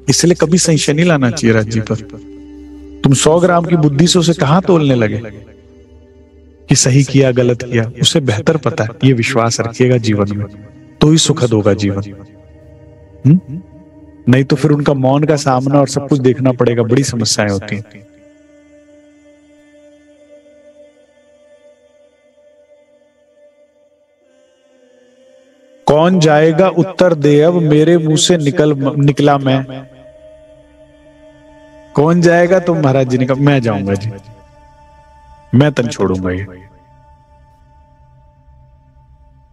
इसलिए कभी संशय नहीं लाना चाहिए राज जी पर। तुम 100 ग्राम की बुद्धि से उसे कहां तोलने लगे कि सही किया गलत किया? उसे बेहतर पता है। ये विश्वास रखिएगा जीवन में, तो ही सुखद होगा जीवन। नहीं तो फिर उनका मौन का सामना और सब कुछ देखना पड़ेगा, बड़ी समस्याएं होती हैं। कौन जाएगा उत्तर दे, अब मेरे मुंह से निकला मैं। कौन जाएगा? तो महाराज जी ने कहा मैं जाऊंगा जी, मैं तन छोड़ूंगा ये।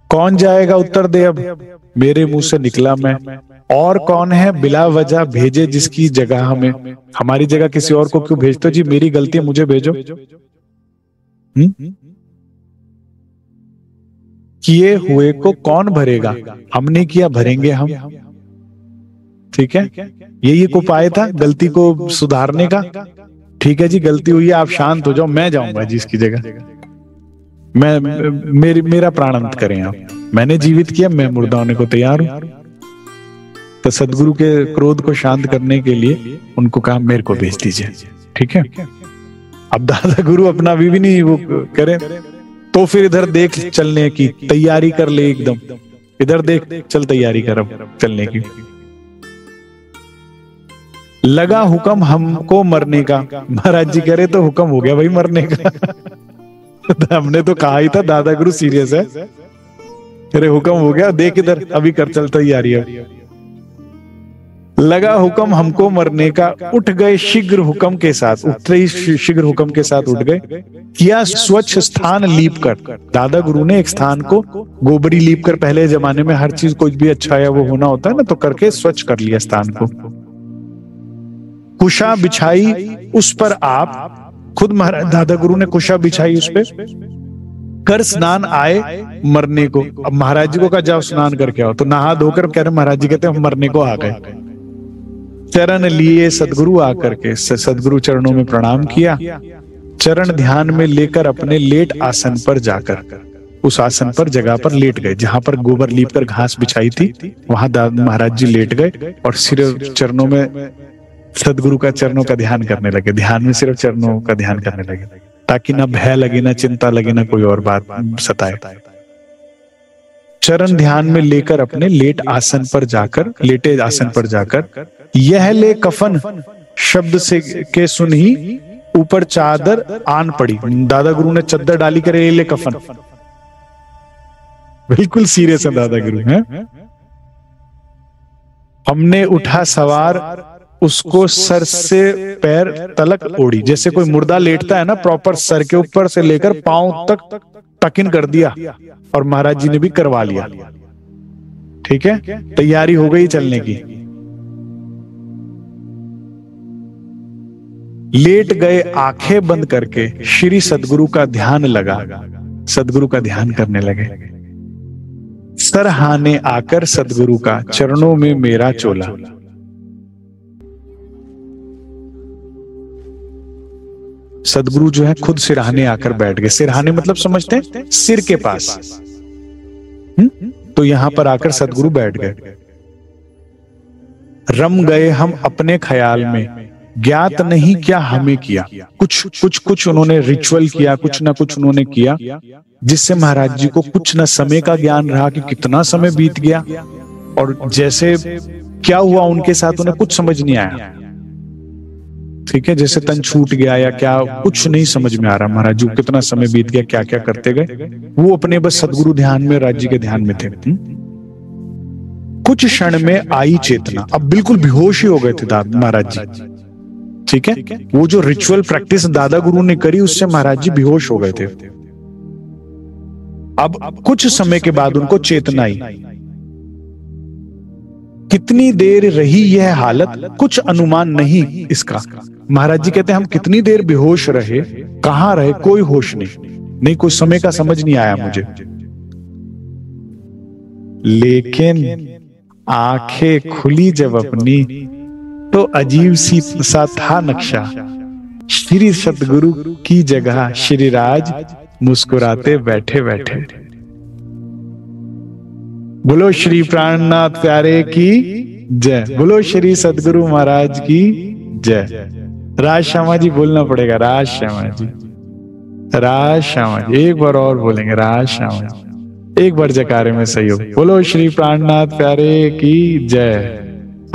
कौन जाएगा उत्तर दे, अब मेरे मुंह से निकला मैं। और कौन है बिला वजह भेजे जिसकी जगह हमें? हमारी जगह किसी और को क्यों भेजते हो जी? मेरी गलती है, मुझे भेजो। किए हुए को कौन भरेगा? हमने किया, भरेंगे हम। ठीक है, यही एक उपाय था गलती को सुधारने का। ठीक है जी, गलती हुई है, आप शांत हो जाओ, मैं जाऊंगा जी इसकी जगह, मेरा प्राण अंत करें आप, मैंने जीवित किया, मैं मुर्दा होने को तैयार हूं। तो सदगुरु के क्रोध को शांत करने के लिए उनको कहा मेरे को भेज दीजिए, ठीक है। अब दादा गुरु अपना भी नहीं वो करे, तो फिर इधर देख चलने की तैयारी कर ले एकदम, इधर देख चल तैयारी कर अब चलने की। लगा हुक्म हमको मरने का, महाराज जी कह रहे तो हुक्म हो गया भाई मरने का। हमने तो कहा ही था दादा गुरु सीरियस है, अरे हुक्म हो गया, देख इधर अभी कर चल तैयारी है। लगा हुक्म हमको मरने का, उठ गए शीघ्र हुक्म के साथ, उठते ही शीघ्र हुक्म के साथ उठ गए। किया स्वच्छ स्थान लीप कर, दादा गुरु ने एक स्थान को गोबरी लीप कर, पहले जमाने में हर चीज कुछ भी अच्छा है वो होना होता है ना, तो करके स्वच्छ कर लिया स्थान को। कुशा बिछाई उस पर आप, खुद महाराज दादा गुरु ने कुशा बिछाई उस पे, कर स्नान आए मरने को। अब महाराज जी को कहा जाओ स्नान करके आओ, तो नहा धोकर कह रहे महाराज जी कहते हम मरने को आ गए। चरण लिए सदगुरु आकर के, सदगुरु चरणों में प्रणाम किया, चरण ध्यान में लेकर अपने लेट आसन पर जाकर, उस आसन पर जगह पर लेट गए जहां पर गोबर लीप कर घास बिछाई थी, वहां महाराज जी लेट गए और सिर्फ चरणों में सदगुरु का चरणों का ध्यान करने लगे, ध्यान में सिर्फ चरणों का ध्यान करने लगे, ताकि ना भय लगे, ना चिंता लगे, ना कोई और बात सताए। चरण ध्यान में लेकर अपने लेट आसन पर जाकर, लेटे आसन पर जाकर, यह ले कफन शब्द से के सुन ही ऊपर चादर आन पड़ी। दादा गुरु ने चद्दर डाली करे ये ले कफन, बिल्कुल सीरियस है दादा गुरु है। हमने उठा सवार उसको सर से पैर तलक ओढ़ी, जैसे कोई मुर्दा लेटता है ना, प्रॉपर सर के ऊपर से लेकर पांव तक टकिन कर दिया, और महाराज जी ने भी करवा लिया, ठीक है, तैयारी हो गई चलने की। लेट गए आंखें बंद करके, श्री सदगुरु का ध्यान लगा, सदगुरु का ध्यान करने लगे। सरहाने आकर सदगुरु का चरणों में मेरा चोला, सदगुरु जो है खुद सिरहाने आकर बैठ गए। सिरहाने मतलब समझते हैं सिर के पास, तो यहां पर आकर सदगुरु बैठ गए। रम गए हम अपने ख्याल में, ज्ञात नहीं क्या हमें किया, कुछ उन्होंने रिचुअल किया, कुछ ना कुछ उन्होंने किया, जिससे महाराज जी को कुछ ना समय का ज्ञान रहा कि कितना समय बीत गया, और जैसे क्या हुआ उनके साथ उन्हें कुछ समझ नहीं आया, ठीक है, जैसे तन छूट गया या क्या, कुछ नहीं समझ में आ रहा महाराज जी कितना समय बीत गया, क्या क्या करते गए। वो अपने बस सदगुरु ध्यान में, राज्य जी के ध्यान में थे। कुछ क्षण में आई चेतना, अब बिल्कुल बेहोश ही हो गए थे महाराज जी, ठीक है। वो जो रिचुअल प्रैक्टिस दादा गुरु ने करी उससे महाराज जी बेहोश हो गए थे। अब कुछ समय के बाद उनको चेतना आई। कितनी देर रही यह हालत कुछ अनुमान नहीं इसका। महाराज जी कहते हैं हम कितनी देर बेहोश रहे, कहां रहे, कोई होश नहीं, कोई समय का समझ नहीं आया मुझे। लेकिन आंखें खुली जब अपनी, तो अजीब सी सा था नक्शा, श्री सतगुरु की जगह श्री राज मुस्कुराते बैठे बैठे। बोलो श्री प्राणनाथ प्यारे की जय, बोलो श्री सतगुरु महाराज की जय। राज श्यामा जी बोलना पड़ेगा, राज श्यामा जी, राज श्यामा जी, एक बार और बोलेंगे राज श्यामा जी, एक बार जयकारे में सहयोग। बोलो श्री प्राणनाथ प्यारे की जय।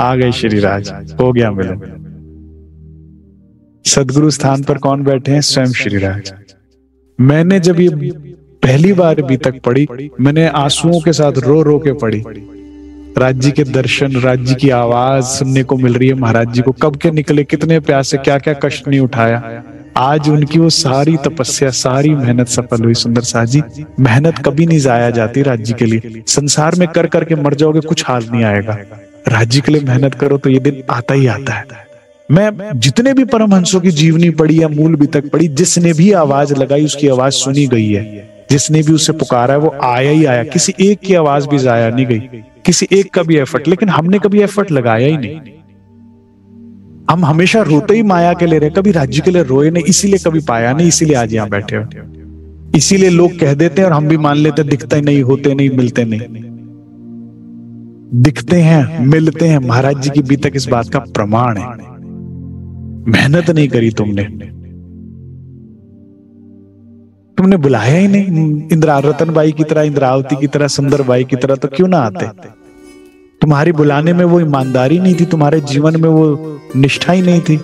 आ गए श्री राज, हो गया मिलन। सदगुरु स्थान पर कौन बैठे हैं? स्वयं श्री राज। मैंने जब ये पहली बार अभी तक पढ़ी, मैंने आंसुओं के साथ रो रो के पढ़ी। राज्य के दर्शन, राज्य की आवाज सुनने को मिल रही है। महाराज जी को कब के निकले, कितने प्यासे, क्या क्या कष्ट नहीं उठाया। आज उनकी वो सारी तपस्या, सारी मेहनत सफल हुई। सुंदर साह जी, मेहनत कभी नहीं जाया जाती राज्य के लिए। संसार में कर करके मर जाओगे, कुछ हाल नहीं आएगा। राज्य के लिए मेहनत करो तो ये दिन आता ही आता है। मैं जितने भी परमहंसों की जीवनी पढ़ी या मूल भी तक पढ़ी, जिसने भी आवाज लगाई उसकी आवाज सुनी गई है। जिसने भी उससे पुकारा है वो आया ही आया। किसी एक की आवाज भी जाया नहीं गई, किसी एक का भी एफर्ट। लेकिन हमने कभी एफर्ट लगाया ही नहीं। हम हमेशा रोते ही माया के लिए रहे, कभी राज्य के लिए रोए नहीं, इसीलिए कभी पाया नहीं, इसीलिए आज यहां बैठे हो। इसीलिए लोग कह देते हैं और हम भी मान लेते, दिखते नहीं, होते नहीं, मिलते नहीं। दिखते हैं, मिलते हैं। महाराज जी की बीतक इस बात का प्रमाण है। मेहनत नहीं करी तुमने, तुमने बुलाया ही नहीं। इंदिरा रतन बाई की तरह, इंद्रावती की तरह, सुंदर बाई की तरह तो क्यों ना आते। तुम्हारी बुलाने में वो ईमानदारी नहीं थी, तुम्हारे जीवन में वो निष्ठा ही नहीं थी।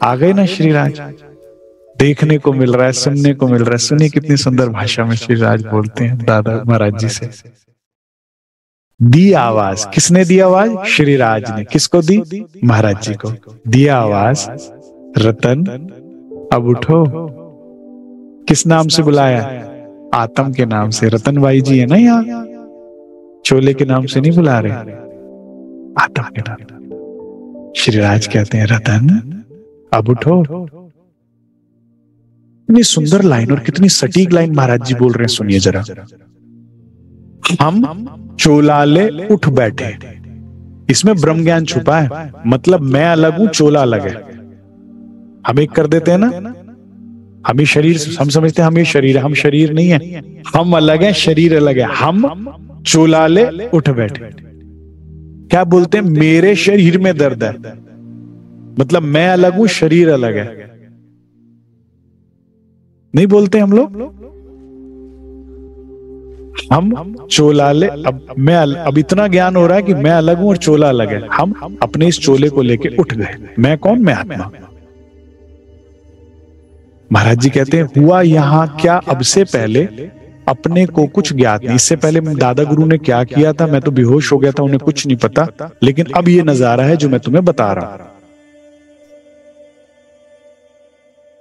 आ गए ना श्रीराज। देखने को मिल रहा है, सुनने को मिल रहा है। सुनिए कितनी सुंदर भाषा में श्रीराज बोलते हैं दादा महाराज जी से। दी आवाज, किसने दी आवाज? श्रीराज ने। किसको दी? महाराज जी को। दिया आवाज, रतन अब उठो। किस नाम से बुलाया? आत्म के नाम से। रतन बाई जी है ना यहाँ, चोले के नाम से नहीं बुला रहे, आत्म के नाम। श्रीराज कहते हैं रतन अब उठो। कितनी सुंदर लाइन और कितनी सटीक लाइन महाराज जी बोल रहे हैं, सुनिए जरा। हम चोलाले उठ बैठे, इसमें ब्रह्म ज्ञान छुपा है। मतलब मैं अलग हूं, चोला अलग है। हम एक कर देते हैं ना, हम ही शरीर, हम समझते हैं हम ये शरीर है, हम शरीर नहीं है, हम अलग है, शरीर अलग है। हम चोलाले उठ बैठे, क्या बोलते हैं? मेरे शरीर में दर्द है, मतलब मैं अलग हूं, शरीर अलग है। नहीं बोलते हम लोग? हम चोलाले, अब इतना ज्ञान हो रहा है कि मैं अलग हूं और चोला अलग है। हम अपने इस चोले को लेके उठ गए। मैं कौन? मैं आत्मा। महाराज जी कहते हैं हुआ यहां क्या अब से पहले अपने को कुछ ज्ञात नहीं। इससे पहले दादा गुरु ने क्या किया था, मैं तो बेहोश हो गया था, उन्हें कुछ नहीं पता। लेकिन अब ये नजारा है जो मैं तुम्हें बता रहा हूं।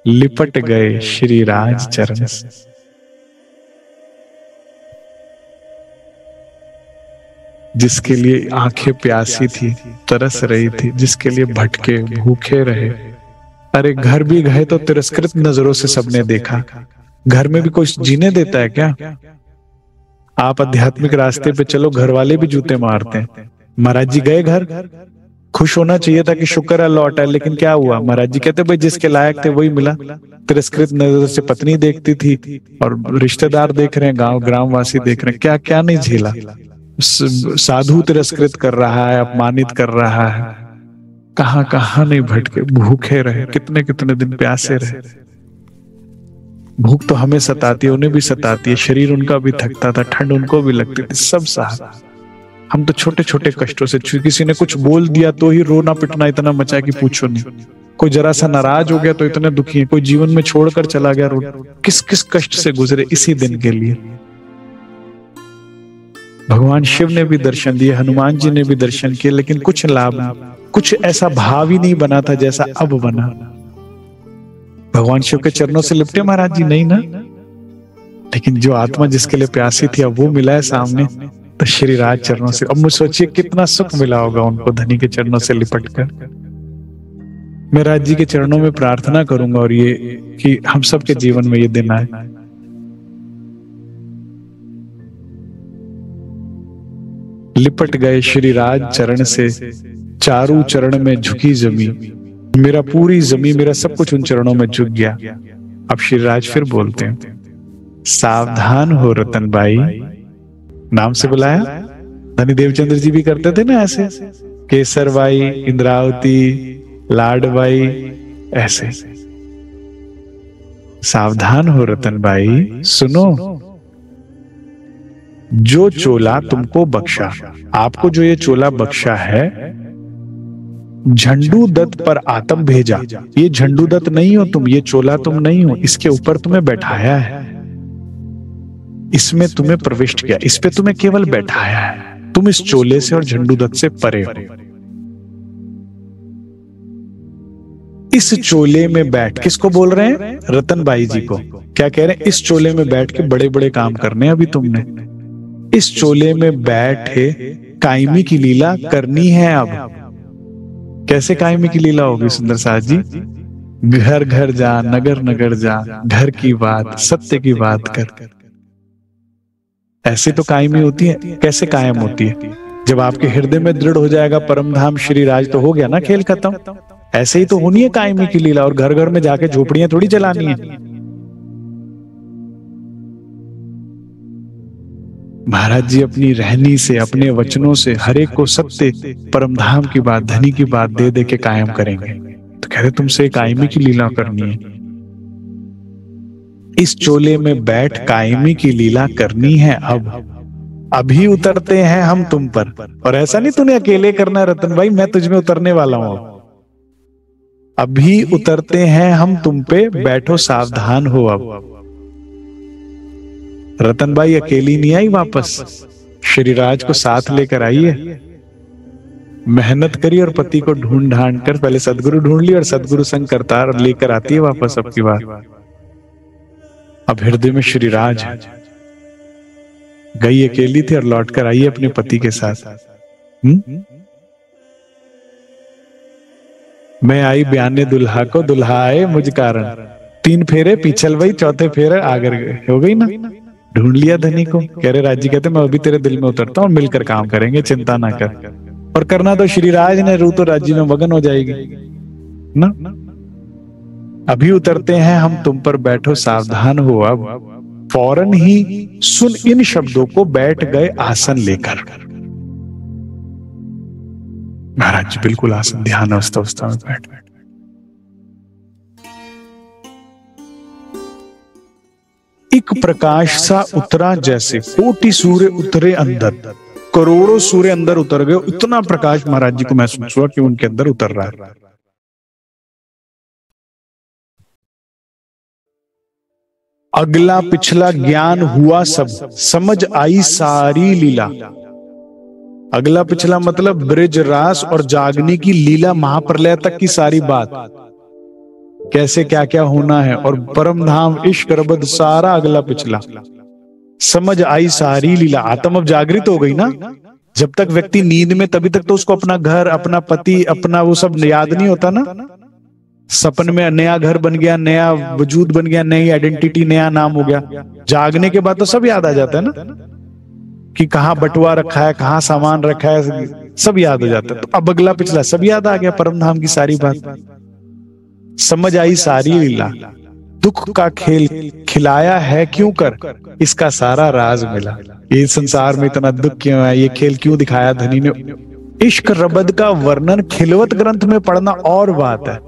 लिपट गए श्रीराज चरण से। जिसके लिए आंखें प्यासी थी, तरस रही थी, जिसके लिए भटके भूखे रहे। अरे घर भी गए तो तिरस्कृत नजरों से सबने देखा। घर में भी कोई जीने देता है क्या? आप आध्यात्मिक रास्ते पे चलो, घर वाले भी जूते मारते हैं। महाराज जी गए घर, खुश होना चाहिए था कि शुक्र है लौटा, लेकिन क्या हुआ? महाराज जी कहते भाई जिसके लायक थे वही मिला। तिरस्कृत नजर से पत्नी देखती थी और रिश्तेदार देख रहे हैं, गांव ग्रामवासी देख रहे हैं, क्या क्या नहीं झेला। साधु तिरस्कृत कर रहा है, अपमानित कर रहा है, कहां कहां नहीं भटके, भूखे रहे, कितने कितने दिन प्यासे रहे। भूख तो हमें सताती है, उन्हें भी सताती है, शरीर उनका भी थकता था, ठंड उनको भी लगती थी, सब सहा। हम तो छोटे छोटे कष्टों से, किसी ने कुछ बोल दिया तो ही रोना पिटना इतना मचा कि पूछो नहीं। कोई जरा सा नाराज हो गया तो इतने दुखी है। कोई जीवन में छोड़कर चला गया, किस किस कष्ट से गुजरे इसी दिन के लिए। भगवान शिव ने भी दर्शन दिए, हनुमान जी ने भी दर्शन किए, लेकिन कुछ लाभ नहीं, कुछ ऐसा भाव ही नहीं बना था जैसा अब बना। भगवान शिव के चरणों से लिपटे महाराज जी? नहीं ना। लेकिन जो आत्मा जिसके लिए प्यासी थी अब वो मिला है सामने, तो श्रीराज चरणों से। अब मुझे सोचिए कितना सुख मिला होगा उनको धनी के चरणों से लिपट कर। मैं राज जी के चरणों में प्रार्थना करूंगा और ये कि हम सबके जीवन में ये दिन आए। लिपट गए श्रीराज चरण से, चारों चरण में झुकी जमी। मेरा पूरी जमी, मेरा सब कुछ उन चरणों में झुक गया। अब श्रीराज फिर बोलते हैं, सावधान हो रतन बाई। नाम से बुलाया। धनी देवचंद्र जी भी करते थे ना ऐसे, केसर बाई, इंद्रावती, लाडबाई, ऐसे। सावधान हो रतन बाई, सुनो, जो चोला तुमको बख्शा, आपको जो ये चोला बख्शा है, झंडू दत्त पर आत्म भेजा। ये झंडू दत्त नहीं हो तुम, ये चोला तुम नहीं हो, इसके ऊपर तुम्हें बैठाया है, इसमें तुम्हें प्रविष्ट किया, इस पे तुम्हें केवल बैठाया है। तुम इस चोले से और झंडू दत्त से परे हो। इस चोले में बैठ, किसको बोल रहे हैं? रतन बाई जी को। क्या कह रहे हैं? इस चोले में बैठ के बड़े बड़े काम करने अभी तुमने। इस चोले में बैठे कायमी की लीला करनी है अब। कैसे कायमी की लीला होगी सुंदर साथ जी? घर घर जा, नगर नगर जा, घर की बात, सत्य की बात कर। ऐसे तो कायमी होती है। कैसे कायम होती है? जब आपके हृदय में दृढ़ हो जाएगा परम धाम श्री राज, तो हो गया ना खेल खत्म। ऐसे ही तो होनी है कायमी की लीला, और घर घर में जाके झोपड़ियां थोड़ी जलानी है। महाराज जी अपनी रहनी से, अपने वचनों से हर एक को सत्य, परमधाम की बात, धनी की बात दे दे के कायम करेंगे। तो कह रहे तुमसे कायमी की लीला करनी है, इस चोले में बैठ कायमी की लीला करनी है। अब अभी उतरते हैं हम तुम पर, और ऐसा नहीं तूने अकेले करना है रतन भाई, मैं तुझ में उतरने वाला हूं। अभी उतरते हैं हम तुम पे, बैठो सावधान हो। अब रतन भाई अकेली नहीं आई वापस, श्रीराज को साथ लेकर आई है। मेहनत करी और पति को ढूंढ ढांड कर पहले सदगुरु ढूंढ ली, और सदगुरु संग करतार लेकर आती है वापस अब की बार। अब हृदय में श्रीराज है। गई अकेली थी और लौट कर आई अपने पति के साथ। मैं आई बयाने दुल्हा को, दुल्हा आए मुझ कारण। 3 फेरे पीछल वही, चौथे फेरे आगर हो गई ना। ढूंढ लिया धनी को। कह रहे राज जी कहते मैं अभी तेरे दिल में उतरता हूँ, मिलकर काम करेंगे, चिंता ना कर। और करना तो श्रीराज ने, रू तो राज्य में मगन हो जाएगी ना। अभी उतरते हैं हम तुम पर, बैठो सावधान हो। अब फौरन ही सुन इन शब्दों को, बैठ गए आसन लेकर। महाराज जी बिल्कुल आसन ध्यान अवस्था में बैठ गए। एक प्रकाश सा उतरा जैसे, कोटि सूर्य उतरे अंदर, करोड़ों सूर्य अंदर उतर गए। इतना प्रकाश महाराज जी को महसूस हुआ कि उनके अंदर उतर रहा है। अगला पिछला ज्ञान हुआ सब, समझ आई सारी लीला। अगला पिछला मतलब ब्रज रास और जागने की लीला, महाप्रलय तक की सारी बात, कैसे क्या क्या होना है, और परम धाम इश्क रबद, सारा अगला पिछला समझ आई सारी लीला। आत्म अब जागृत हो गई ना। जब तक व्यक्ति नींद में, तभी तक तो उसको अपना घर, अपना पति, अपना वो सब याद नहीं होता ना। सपन में नया घर बन गया, नया वजूद बन गया, नई आइडेंटिटी, नया नाम हो गया। जागने के बाद तो सब याद आ जाता है ना, कि कहाँ बटुआ रखा है, कहाँ सामान रखा है, सब याद हो जाता है। तो अब अगला पिछला सब याद आ गया, परम धाम की सारी बात। समझ आई सारी लीला, दुख का खेल खिलाया है क्यों कर, इसका सारा राज मिला। ये संसार में इतना दुख क्यों है, ये खेल क्यों दिखाया धनी ने। इश्क रबद का वर्णन खिलवत ग्रंथ में पढ़ना और बात है।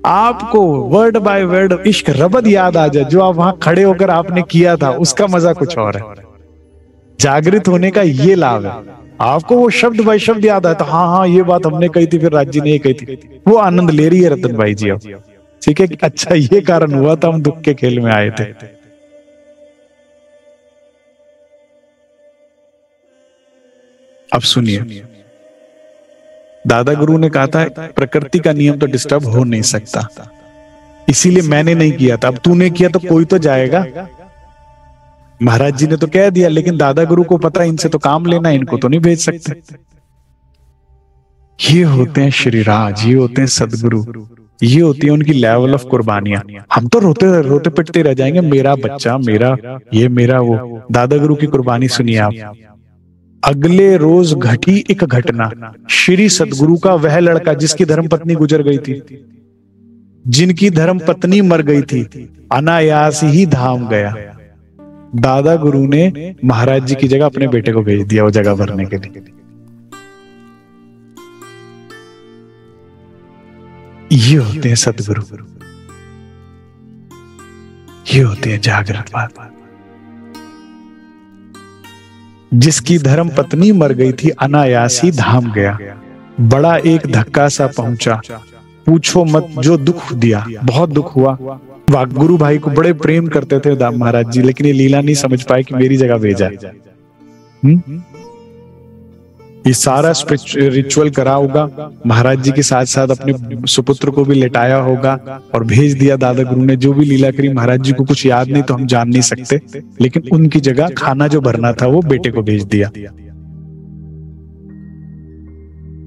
आपको वर्ड बाय वर्ड इश्क रबद याद आ जाए, जो आप वहां खड़े होकर आपने किया था, उसका मजा कुछ और है। जागृत होने का ये लाभ है। आपको वो शब्द बाय शब्द याद आता, हाँ हाँ ये बात हमने कही थी, फिर राज्य ने ये कही थी। वो आनंद ले रही है रतन भाई जी अब। ठीक है, अच्छा ये कारण हुआ था हम दुख के खेल में आए थे। अब सुनिए, दादा गुरु ने कहा था प्रकृति का नियम तो डिस्टर्ब हो नहीं सकता, इसीलिए मैंने नहीं किया था। अब तूने किया तो कोई तो जाएगा। महाराज जी ने तो कह दिया, लेकिन दादा गुरु को पता इनसे तो काम लेना, इनको तो नहीं भेज सकते। ये होते हैं श्रीराज, ये होते हैं सदगुरु, ये होती है उनकी लेवल ऑफ कुर्बानियां। हम तो रोते रोते पिटते रह जाएंगे, मेरा बच्चा, मेरा ये, मेरा वो। दादा गुरु की कुर्बानी सुनिए आप। अगले रोज घटी एक घटना, श्री सदगुरु का वह लड़का जिसकी धर्मपत्नी गुजर गई थी, जिनकी धर्मपत्नी मर गई थी, अनायास ही धाम गया। दादा गुरु ने महाराज जी की जगह अपने बेटे को भेज दिया वो जगह भरने के लिए। ये होते हैं सदगुरु, ये होते हैं जागृत बात। जिसकी धर्म पत्नी मर गई थी, अनायास ही धाम गया। बड़ा एक धक्का सा पहुंचा, पूछो मत जो दुख दिया, बहुत दुख हुआ। गुरु भाई को बड़े प्रेम करते थे महाराज जी, लेकिन ये लीला नहीं समझ पाए कि मेरी जगह भेजा। ये सारा रिचुअल करा होगा, महाराज जी के साथ साथ अपने सुपुत्र को भी लेटाया होगा और भेज दिया दादा गुरु ने। जो भी लीला करी, महाराज जी को कुछ याद नहीं तो हम जान नहीं सकते, लेकिन उनकी जगह खाना जो भरना था वो बेटे को भेज दिया।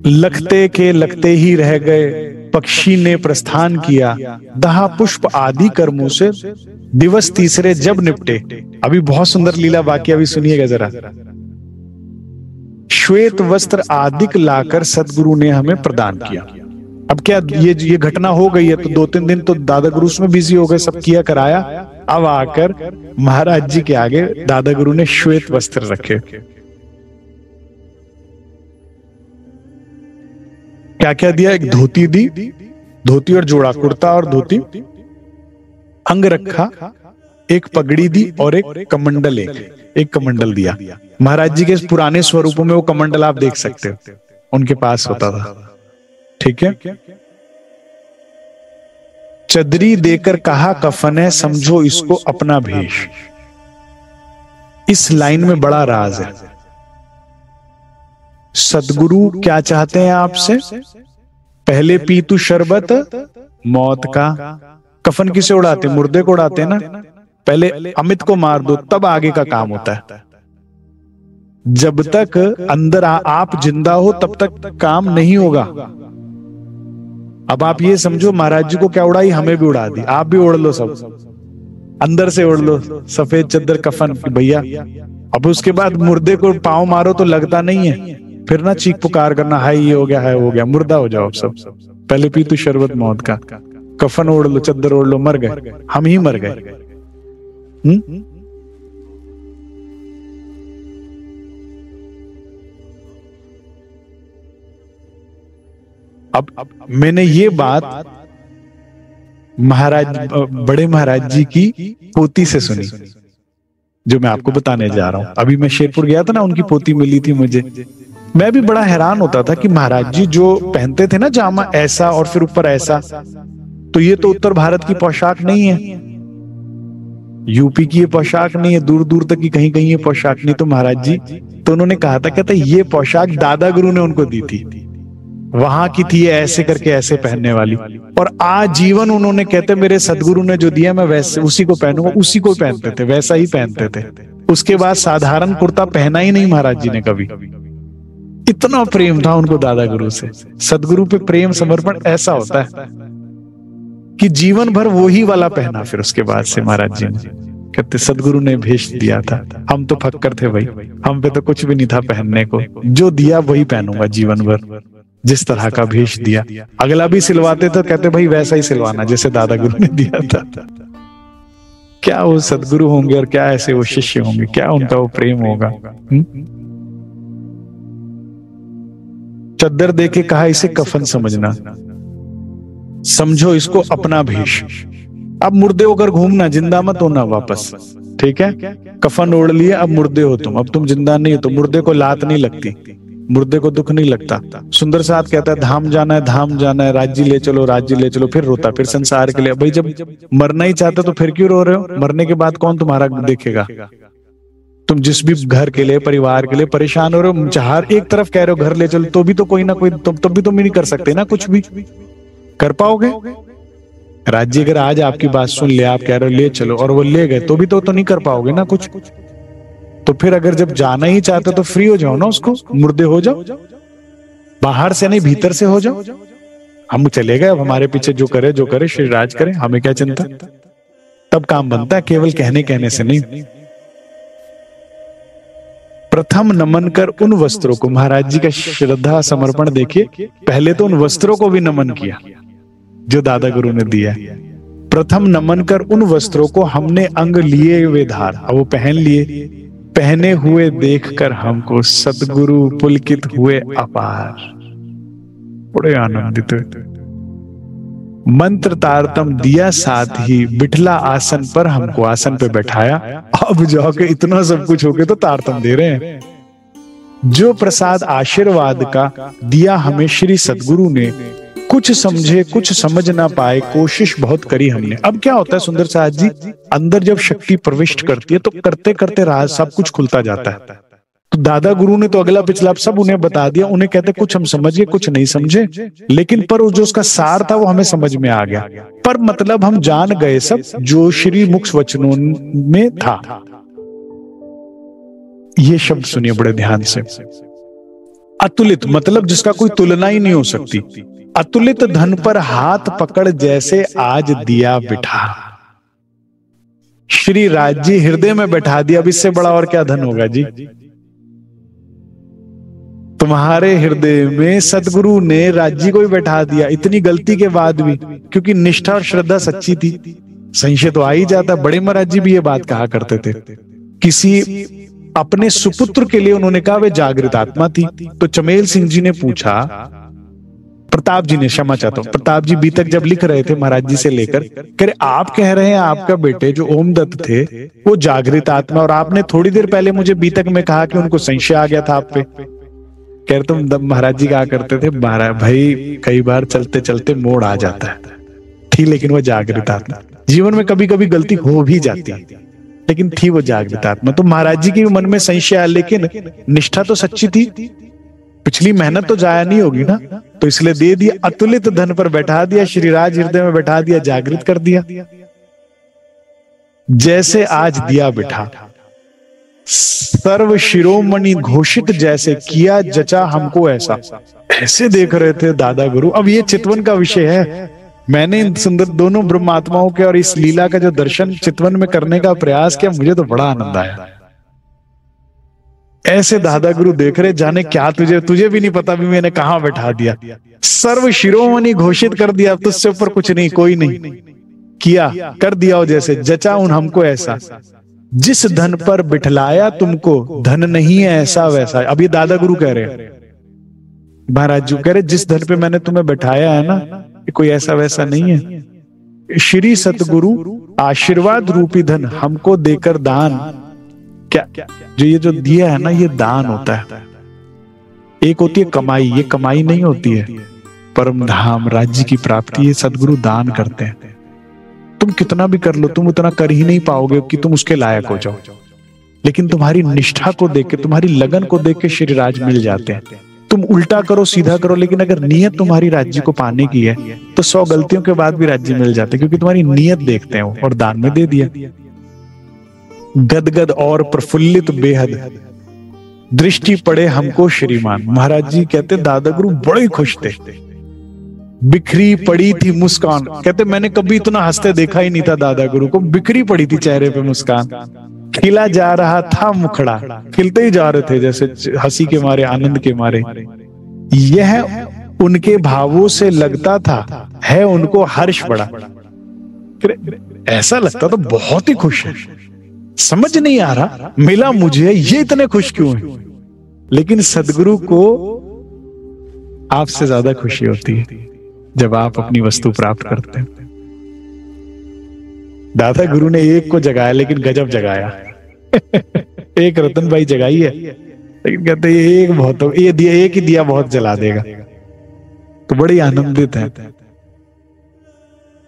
लगते के लगते ही रह गए, पक्षी ने प्रस्थान किया, दहा पुष्प आदि कर्मों से दिवस तीसरे जब निपटे। अभी बहुत सुंदर लीला बाकी, अभी सुनिएगा जरा। श्वेत वस्त्र आदि लाकर सदगुरु ने हमें प्रदान किया। अब क्या ये घटना हो गई है तो 2-3 दिन तो दादा गुरु उसमें बिजी हो गए, सब किया कराया। अब आकर महाराज जी के आगे दादा गुरु ने श्वेत वस्त्र रखे। क्या क्या दिया? एक धोती दी, धोती और जोड़ा, कुर्ता और धोती, अंग रखा, एक पगड़ी दी और एक कमंडल, एक कमंडल दिया। महाराज जी के पुराने स्वरूपों में वो कमंडल आप देख सकते हो, उनके पास होता था। ठीक है। चदरी देकर कहा कफन है, समझो इसको अपना भेष। इस लाइन में बड़ा राज है। सदगुरु क्या चाहते हैं आपसे? पहले पी तू शरबत मौत का। कफन किसे उड़ाते? मुर्दे को उड़ाते ना। पहले अमित को मार दो, तब आगे का काम होता है। जब तक अंदर आप जिंदा हो तब तक काम नहीं होगा। अब आप ये समझो, महाराज जी को क्या उड़ाई, हमें भी उड़ा दी। आप भी उड़ लो, सब अंदर से उड़ लो, सफेद चद्दर कफन भैया। अब उसके बाद मुर्दे को पांव मारो तो लगता नहीं है, फिर ना चीख पुकार करना, हाय ये हो गया, है हो गया, मुर्दा हो जाओ सब। पहले पी तू शरबत मौत का, कफन ओढ़ लो, चद्दर ओढ़ लो, मर गए, हम ही मर गए। अब मैंने ये बात बड़े महाराज जी की पोती से सुनी, जो मैं आपको बताने जा रहा हूं। अभी मैं शेरपुर गया था ना, उनकी पोती मिली थी मुझे। मैं भी बड़ा हैरान होता था कि महाराज जी जो पहनते थे ना जामा ऐसा और फिर ऊपर ऐसा, तो ये तो उत्तर भारत की पोशाक नहीं है, यूपी की ये पोशाक नहीं है, दूर दूर तक की कहीं कहीं ये पोशाक नहीं। तो महाराज जी तो उन्होंने कहा था, कहते ये पोशाक दादा गुरु ने उनको दी थी, वहां की थी ऐसे करके ऐसे पहनने वाली, और आजीवन उन्होंने, कहते मेरे सदगुरु ने जो दिया मैं वैसे उसी को पहनूंगा। उसी को पहनते थे, वैसा ही पहनते थे। उसके बाद साधारण कुर्ता पहना ही नहीं महाराज जी ने कभी। इतना प्रेम था उनको दादा गुरु से। सदगुरु पे प्रेम समर्पण ऐसा होता है कि जीवन भर वही वाला पहना। फिर उसके बाद से महाराज जी ने, कहते सदगुरु ने भेष दिया था, हम तो फक्कर थे भाई, हम पे तो कुछ भी नहीं था पहनने को, जो दिया वही पहनूंगा जीवन भर। जिस तरह का भेष दिया, अगला भी सिलवाते तो कहते भाई वैसा ही सिलवाना जैसे दादा गुरु ने दिया था। क्या वो सदगुरु होंगे और क्या ऐसे वो शिष्य होंगे, क्या उनका वो प्रेम होगा। चद्दर देके कहा इसे कफन समझना, समझो इसको अपना भेष। अब मुर्दे होकर घूमना, जिंदा मत होना वापस। ठीक है, कफन ओढ़ लिए, अब मुर्दे हो तुम, अब तुम जिंदा नहीं हो। तो मुर्दे को लात नहीं लगती, मुर्दे को दुख नहीं लगता। सुंदर साथ कहता है धाम जाना है, धाम जाना है, राज्य ले चलो, राज्य ले चलो। फिर रोता, फिर संसार के लिए। भाई जब मरना ही चाहते तो फिर क्यों रो रहे हो? मरने के बाद कौन तुम्हारा देखेगा? तुम जिस भी घर के लिए, परिवार के लिए परेशान हो रहे हो, हर एक तरफ कह रहे हो घर ले चलो, तो भी तो कोई ना कोई, तब भी तुम नहीं कर सकते ना, कुछ भी कर पाओगे? राज्य अगर आज आपकी बात सुन ले, आप कह रहे हो ले चलो, और वो ले गए, तो भी तो नहीं कर पाओगे ना कुछ। तो फिर अगर जब जाना ही चाहते तो फ्री हो जाओ ना, उसको मुर्दे हो जाओ, बाहर से नहीं भीतर से हो जाओ। हम चले गए, अब हमारे पीछे जो करे श्री राज करे, हमें क्या चिंता। तब काम बनता है, केवल कहने से नहीं। प्रथम नमन कर उन वस्त्रों को, महाराज जी का श्रद्धा समर्पण देखिए, पहले तो उन वस्त्रों को भी नमन किया जो दादा गुरु ने दिया। प्रथम नमन कर उन वस्त्रों को हमने अंग लिए वे धार। अब वो पहन लिए, पहने हुए देखकर हमको सदगुरु पुलकित हुए अपार, बड़े आनंदित हुए। मंत्र तारतम दिया साथ ही, बिठला आसन पर हमको, आसन पे बैठाया। अब जाके इतना सब कुछ होके तो तारतम दे रहे हैं। जो प्रसाद आशीर्वाद का दिया हमें श्री सदगुरु ने, कुछ समझे कुछ समझ ना पाए, कोशिश बहुत करी हमने। अब क्या होता है सुंदर साथ जी, अंदर जब शक्ति प्रविष्ट करती है तो करते करते राज सब कुछ खुलता जाता है। तो दादा गुरु ने तो अगला पिछला सब उन्हें बता दिया। उन्हें कहते कुछ हम समझ गए, कुछ नहीं समझे, लेकिन पर जो उसका सार था वो हमें समझ में आ गया। पर मतलब हम जान गए सब जो श्री मुख वचनों में था। ये शब्द सुनिए बड़े ध्यान से। अतुलित मतलब जिसका कोई तुलना ही नहीं हो सकती। अतुलित धन पर हाथ पकड़ जैसे आज दिया बिठा। श्री राज जी हृदय में बैठा दिया, अब इससे बड़ा और क्या धन होगा जी। तुम्हारे हृदय में सदगुरु ने राज्य को ही बैठा दिया, इतनी गलती के बाद भी, क्योंकि निष्ठा और श्रद्धा सच्ची थी। संशय तो आ ही जाता। बड़े महाराज जी भी ये बात कहा करते थे। किसी अपने सुपुत्र के लिए उन्होंने कहा वे जागृत आत्मा थी। तो चमेल सिंह जी ने पूछा, प्रताप जी ने, क्षमा चाहता हूं, प्रताप जी बीतक जब लिख रहे थे महाराज जी से लेकर, कह रहे आप कह रहे हैं आपका बेटे जो ओमदत्त थे वो जागृत आत्मा, और आपने थोड़ी देर पहले मुझे बीतक में कहा कि उनको संशय आ गया था आप पे। कह रहे तुम महाराज जी कहा करते थे, महाराज भाई कई बार चलते चलते मोड़ आ जाता है, थी लेकिन वो जागृत आत्मा। जीवन में कभी कभी गलती हो भी जाती है, लेकिन थी वो जागृत आत्मा। तो महाराज जी के मन में संशय आया, लेकिन निष्ठा तो सच्ची थी, पिछली मेहनत तो जाया नहीं होगी ना, तो इसलिए दे दिया। अतुलित धन पर बैठा दिया, श्रीराज हृदय में बैठा दिया, जागृत कर दिया। जैसे आज दिया बिठा, सर्व शिरोमणि घोषित जैसे किया जचा हमको ऐसा। ऐसे देख रहे थे दादा गुरु। अब ये चितवन का विषय है। मैंने इन सुंदर दोनों ब्रह्मात्माओं के और इस लीला का जो दर्शन चितवन में करने का प्रयास किया, मुझे तो बड़ा आनंद आया। ऐसे दादा गुरु देख रहे, जाने क्या तुझे भी नहीं पता भी मैंने कहां बैठा दिया। सर्व शिरोमणि घोषित कर दिया, तुझसे ऊपर कुछ नहीं, कोई नहीं, किया कर दिया हो जैसे जचा उन हमको ऐसा। जिस धन पर बिठलाया तुमको, धन नहीं है ऐसा वैसा। अब ये दादा गुरु कह रहे हैं, महाराज जी कह रहे जिस धन पे मैंने तुम्हें बैठाया है ना, ये कोई ऐसा वैसा नहीं है। श्री सतगुरु आशीर्वाद रूपी धन हमको देकर दान, क्या जो ये जो दिया है ना, ये दान होता है। एक होती है कमाई, ये कमाई नहीं होती है। परम धाम राज्य की प्राप्ति ये सदगुरु दान करते हैं। तुम कितना भी कर लो, तुम उतना कर ही नहीं पाओगे कि तुम उसके लायक हो जाओ, लेकिन तुम्हारी निष्ठा को देख के, तुम्हारी लगन को देख के श्री राज मिल जाते हैं। तुम उल्टा करो सीधा करो, लेकिन अगर नियत तुम्हारी राज्य को पाने की है तो 100 गलतियों के बाद भी राज्य मिल जाते, क्योंकि तुम्हारी नियत देखते हैं और दान में दे दिया। गदगद और प्रफुल्लित बेहद दृष्टि पड़े हमको श्रीमान। महाराज जी कहते दादा गुरु बड़े खुश थे। बिखरी पड़ी थी मुस्कान, कहते मैंने कभी इतना हंसते देखा ही नहीं था दादा गुरु को। बिखरी पड़ी थी चेहरे पे मुस्कान, खिला जा रहा था मुखड़ा, खिलते ही जा रहे थे जैसे हंसी के मारे, आनंद के मारे। यह उनके भावों से लगता था है उनको हर्ष बड़ा। ऐसा लगता तो बहुत ही खुश है, समझ नहीं आ रहा मिला मुझे ये इतने खुश क्यों है। लेकिन सदगुरु को आपसे ज्यादा खुशी होती है जब आप अपनी वस्तु प्राप्त करते हैं। दादा गुरु ने एक को जगाया, लेकिन गजब जगाया। एक रतन भाई जगाई है, लेकिन कहते ये एक बहुत, ये दिया एक ही दिया बहुत जला देगा। तो बड़ी आनंदित है।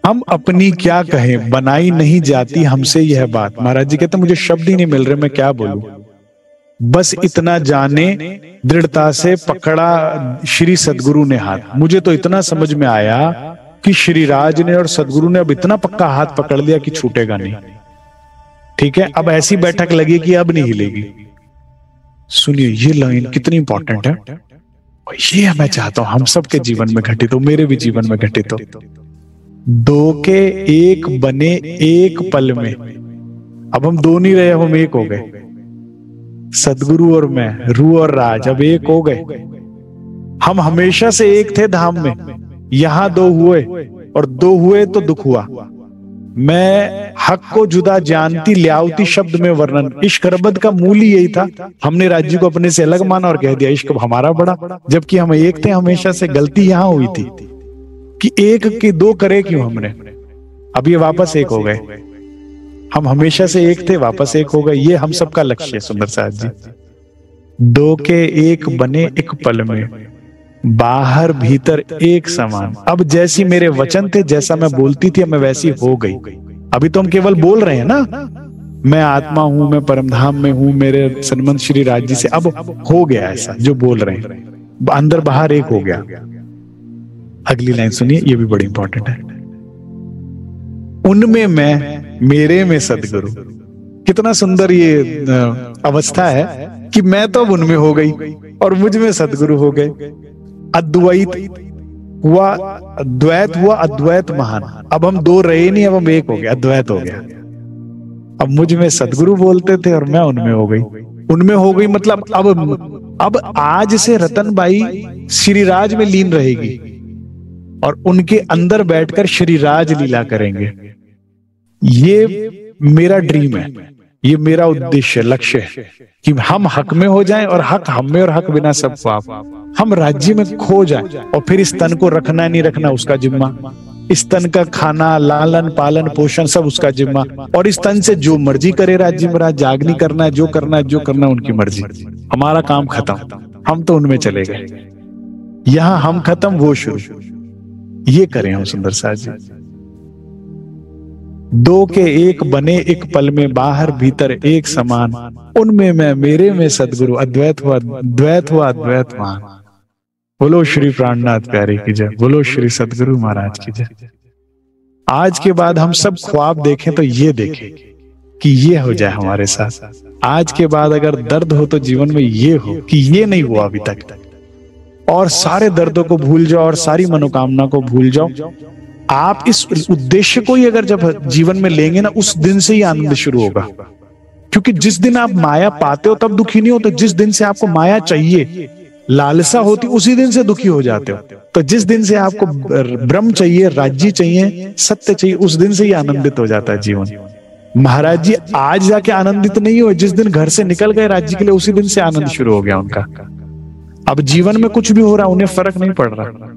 हम अपनी क्या कहें, बनाई नहीं जाती हमसे यह बात। महाराज जी कहते मुझे शब्द ही नहीं मिल रहे, मैं क्या बोलूं। बस इतना जाने दृढ़ता से पकड़ा श्री सदगुरु ने हाथ। मुझे तो इतना समझ में आया कि श्री राज ने और सदगुरु ने अब इतना पक्का हाथ पकड़ लिया कि छूटेगा नहीं। ठीक है, अब ऐसी बैठक लगी कि अब नहीं हिलेगी। सुनिए ये लाइन कितनी इंपॉर्टेंट है। ये मैं चाहता हूं हम सबके जीवन में घटित हो, मेरे भी जीवन में घटित हो। दो के एक बने एक पल में। अब हम दो नहीं रहे, हम एक हो गए। सदगुरु और मैं, रू और राज अब एक हो गए। हम हमेशा से एक थे धाम में, यहां दो हुए, और दो हुए तो दुख हुआ। मैं हक को जुदा जानती ल्यावती शब्द में वर्णन। इश्क रबद का मूल ही यही था। हमने राज्य को अपने से अलग माना और कह दिया इश्क हमारा बड़ा, जबकि हम एक थे हमेशा से। गलती यहां हुई थी कि एक के दो करे क्यों हमने। अब ये वापस एक हो गए। हम हमेशा से एक थे, वापस एक हो गए। ये हम सबका लक्ष्य है सुंदर साथ जी। दो के एक बने एक पल में, बाहर भीतर एक समान। अब जैसी मेरे वचन थे, जैसा मैं बोलती थी, अब मैं वैसी हो गई। अभी तो हम केवल बोल रहे हैं ना, मैं आत्मा हूं, मैं परमधाम में हूं, मेरे सन्मंत श्री राज जी से। अब हो गया ऐसा जो बोल रहे हैं, अंदर बाहर एक हो गया। अगली लाइन सुनिए, ये भी बड़ी इंपॉर्टेंट है। उनमें मैं, मेरे में सदगुरु। कितना सुंदर ये अवस्था है कि मैं तो अब उनमें हो गई और मुझ में सदगुरु हो गए। अद्वैत हुआ, द्वैत हुआ, अद्वैत महान। अब हम दो रहे नहीं, अब हम एक हो गए, अद्वैत हो गया। अब मुझ में सदगुरु बोलते थे और मैं उनमें हो गई। उनमें हो गई मतलब अब अब आज से रतनबाई श्रीराज में लीन रहेगी और उनके अंदर बैठकर श्रीराज लीला करेंगे। ये मेरा ड्रीम है, ये मेरा उद्देश्य, लक्ष्य है कि हम हक में हो जाएं और हक हम में और हक बिना सबको आप। हम राज्य में खो जाएं और फिर इस तन को रखना नहीं रखना उसका जिम्मा, इस तन का खाना लालन पालन पोषण सब उसका जिम्मा, और इस तन से जो मर्जी करे राज्य में राज, जागनी करना है, जो करना उनकी मर्जी। हमारा काम खत्म, हम तो उनमें चले गए। यहां हम खत्म, वो शुरू। ये करें हम सुंदर साथ जी। दो के एक बने एक पल में, बाहर भीतर एक समान, उनमें मैं मेरे में सदगुरु, अद्वैत हुआ द्वैत हुआ अद्वैत मान। बोलो श्री प्राणनाथ प्यारे की जय, बोलो श्री सदगुरु महाराज की जय। आज के बाद हम सब ख्वाब देखें तो ये देखें कि ये हो जाए हमारे साथ। आज के बाद अगर दर्द हो तो जीवन में ये हो कि ये नहीं हुआ अभी तक, और सारे दर्दों को भूल जाओ और सारी मनोकामना को भूल जाओ। आप इस उद्देश्य को ही अगर जब जीवन में लेंगे ना, उस दिन से ही आनंद शुरू होगा। क्योंकि जिस दिन आप माया पाते हो तब दुखी नहीं होते, जिस दिन से आपको माया चाहिए, लालसा होती, उसी दिन से दुखी हो जाते हो। तो जिस दिन से आपको ब्रह्म चाहिए, राज्य चाहिए, सत्य चाहिए, उस दिन से ही आनंदित हो जाता है जीवन। महाराज जी आज जाके आनंदित नहीं हुए, जिस दिन घर से निकल गए राज्य के लिए, उसी दिन से आनंद शुरू हो गया उनका। अब जीवन में कुछ भी हो रहा, उन्हें फर्क नहीं पड़ रहा।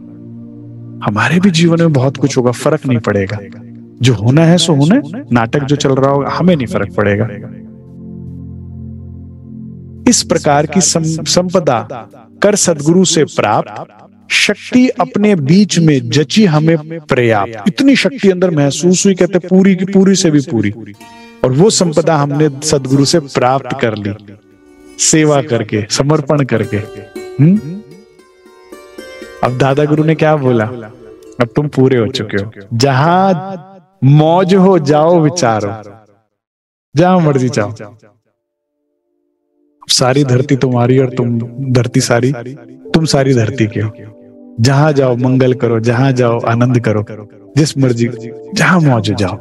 हमारे भी जीवन में बहुत कुछ होगा, फर्क नहीं पड़ेगा। जो होना है सो होना, नाटक जो चल रहा होगा हमें नहीं फर्क पड़ेगा। इस प्रकार की संपदा कर सदगुरु से प्राप्त, शक्ति अपने बीच में जची हमें पर्याप्त। इतनी शक्ति अंदर महसूस हुई, कहते पूरी की पूरी से भी पूरी, और वो संपदा हमने सदगुरु से प्राप्त कर ली, सेवा करके, समर्पण करके। अब दादा गुरु ने क्या बोला, अब तुम पूरे हो चुके हो, जहां मौज हो जाओ विचारो, जहां मर्जी जाओ। सारी धरती तुम्हारी और तुम धरती सारी, तुम सारी धरती के हो। जहां जाओ मंगल करो, जहां जाओ आनंद करो, जिस मर्जी, जहां मौज जाओ,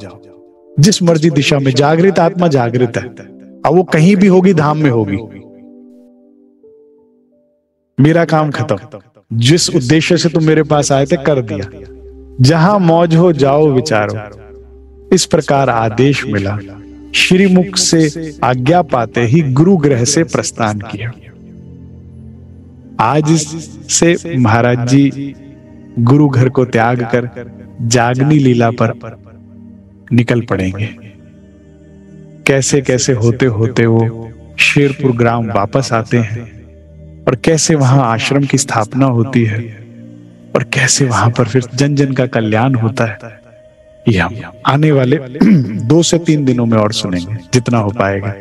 जिस मर्जी दिशा में। जागृत आत्मा जागृत है, अब वो कहीं भी होगी, धाम में होगी। मेरा काम खत्म, जिस उद्देश्य से तुम मेरे पास आए थे कर दिया। जहां मौज हो जाओ विचारो, इस प्रकार आदेश मिला। श्रीमुख से आज्ञा पाते ही गुरु गृह से प्रस्थान किया। आज से महाराज जी गुरु घर को त्याग कर जागनी लीला पर निकल पड़ेंगे। कैसे कैसे होते होते वो शेरपुर ग्राम वापस आते हैं, और कैसे वहां आश्रम की स्थापना होती है, और कैसे वहां पर फिर जन जन का कल्याण होता है। ये हम आने वाले 2 से 3 दिनों में और सुनेंगे, जितना हो पाएगा।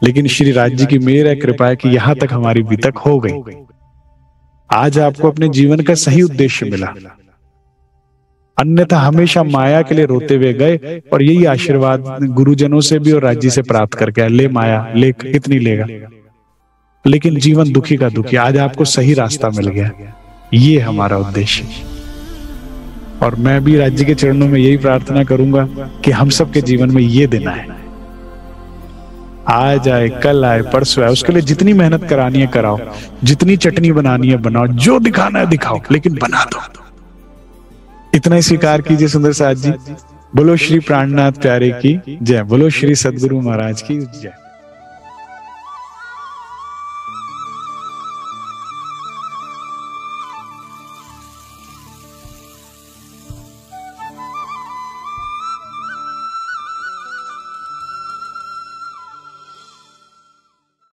लेकिन श्री राज जी की मेहर है, कृपा है कि यहां तक हमारी वितक हो गई। आज आपको अपने जीवन का सही उद्देश्य मिला, अन्यथा हमेशा माया के लिए रोते हुए गए। और यही आशीर्वाद गुरुजनों से भी और राज्य से प्राप्त करके, ले माया ले, कितनी लेगा। लेकिन जीवन दुखी का दुखी, आज आपको सही रास्ता मिल गया। ये हमारा उद्देश्य। और मैं भी राज्य के चरणों में यही प्रार्थना करूंगा कि हम सबके जीवन में ये दिन आए, आज आए, कल आए, परसों आए। उसके लिए जितनी मेहनत करानी है कराओ, जितनी चटनी बनानी है बनाओ, जो दिखाना है दिखाओ, लेकिन बना दो। इतना ही स्वीकार कीजिए सुंदर साथ जी। बोलो श्री प्राणनाथ प्यारे की जय, बोलो श्री सदगुरु महाराज की जय।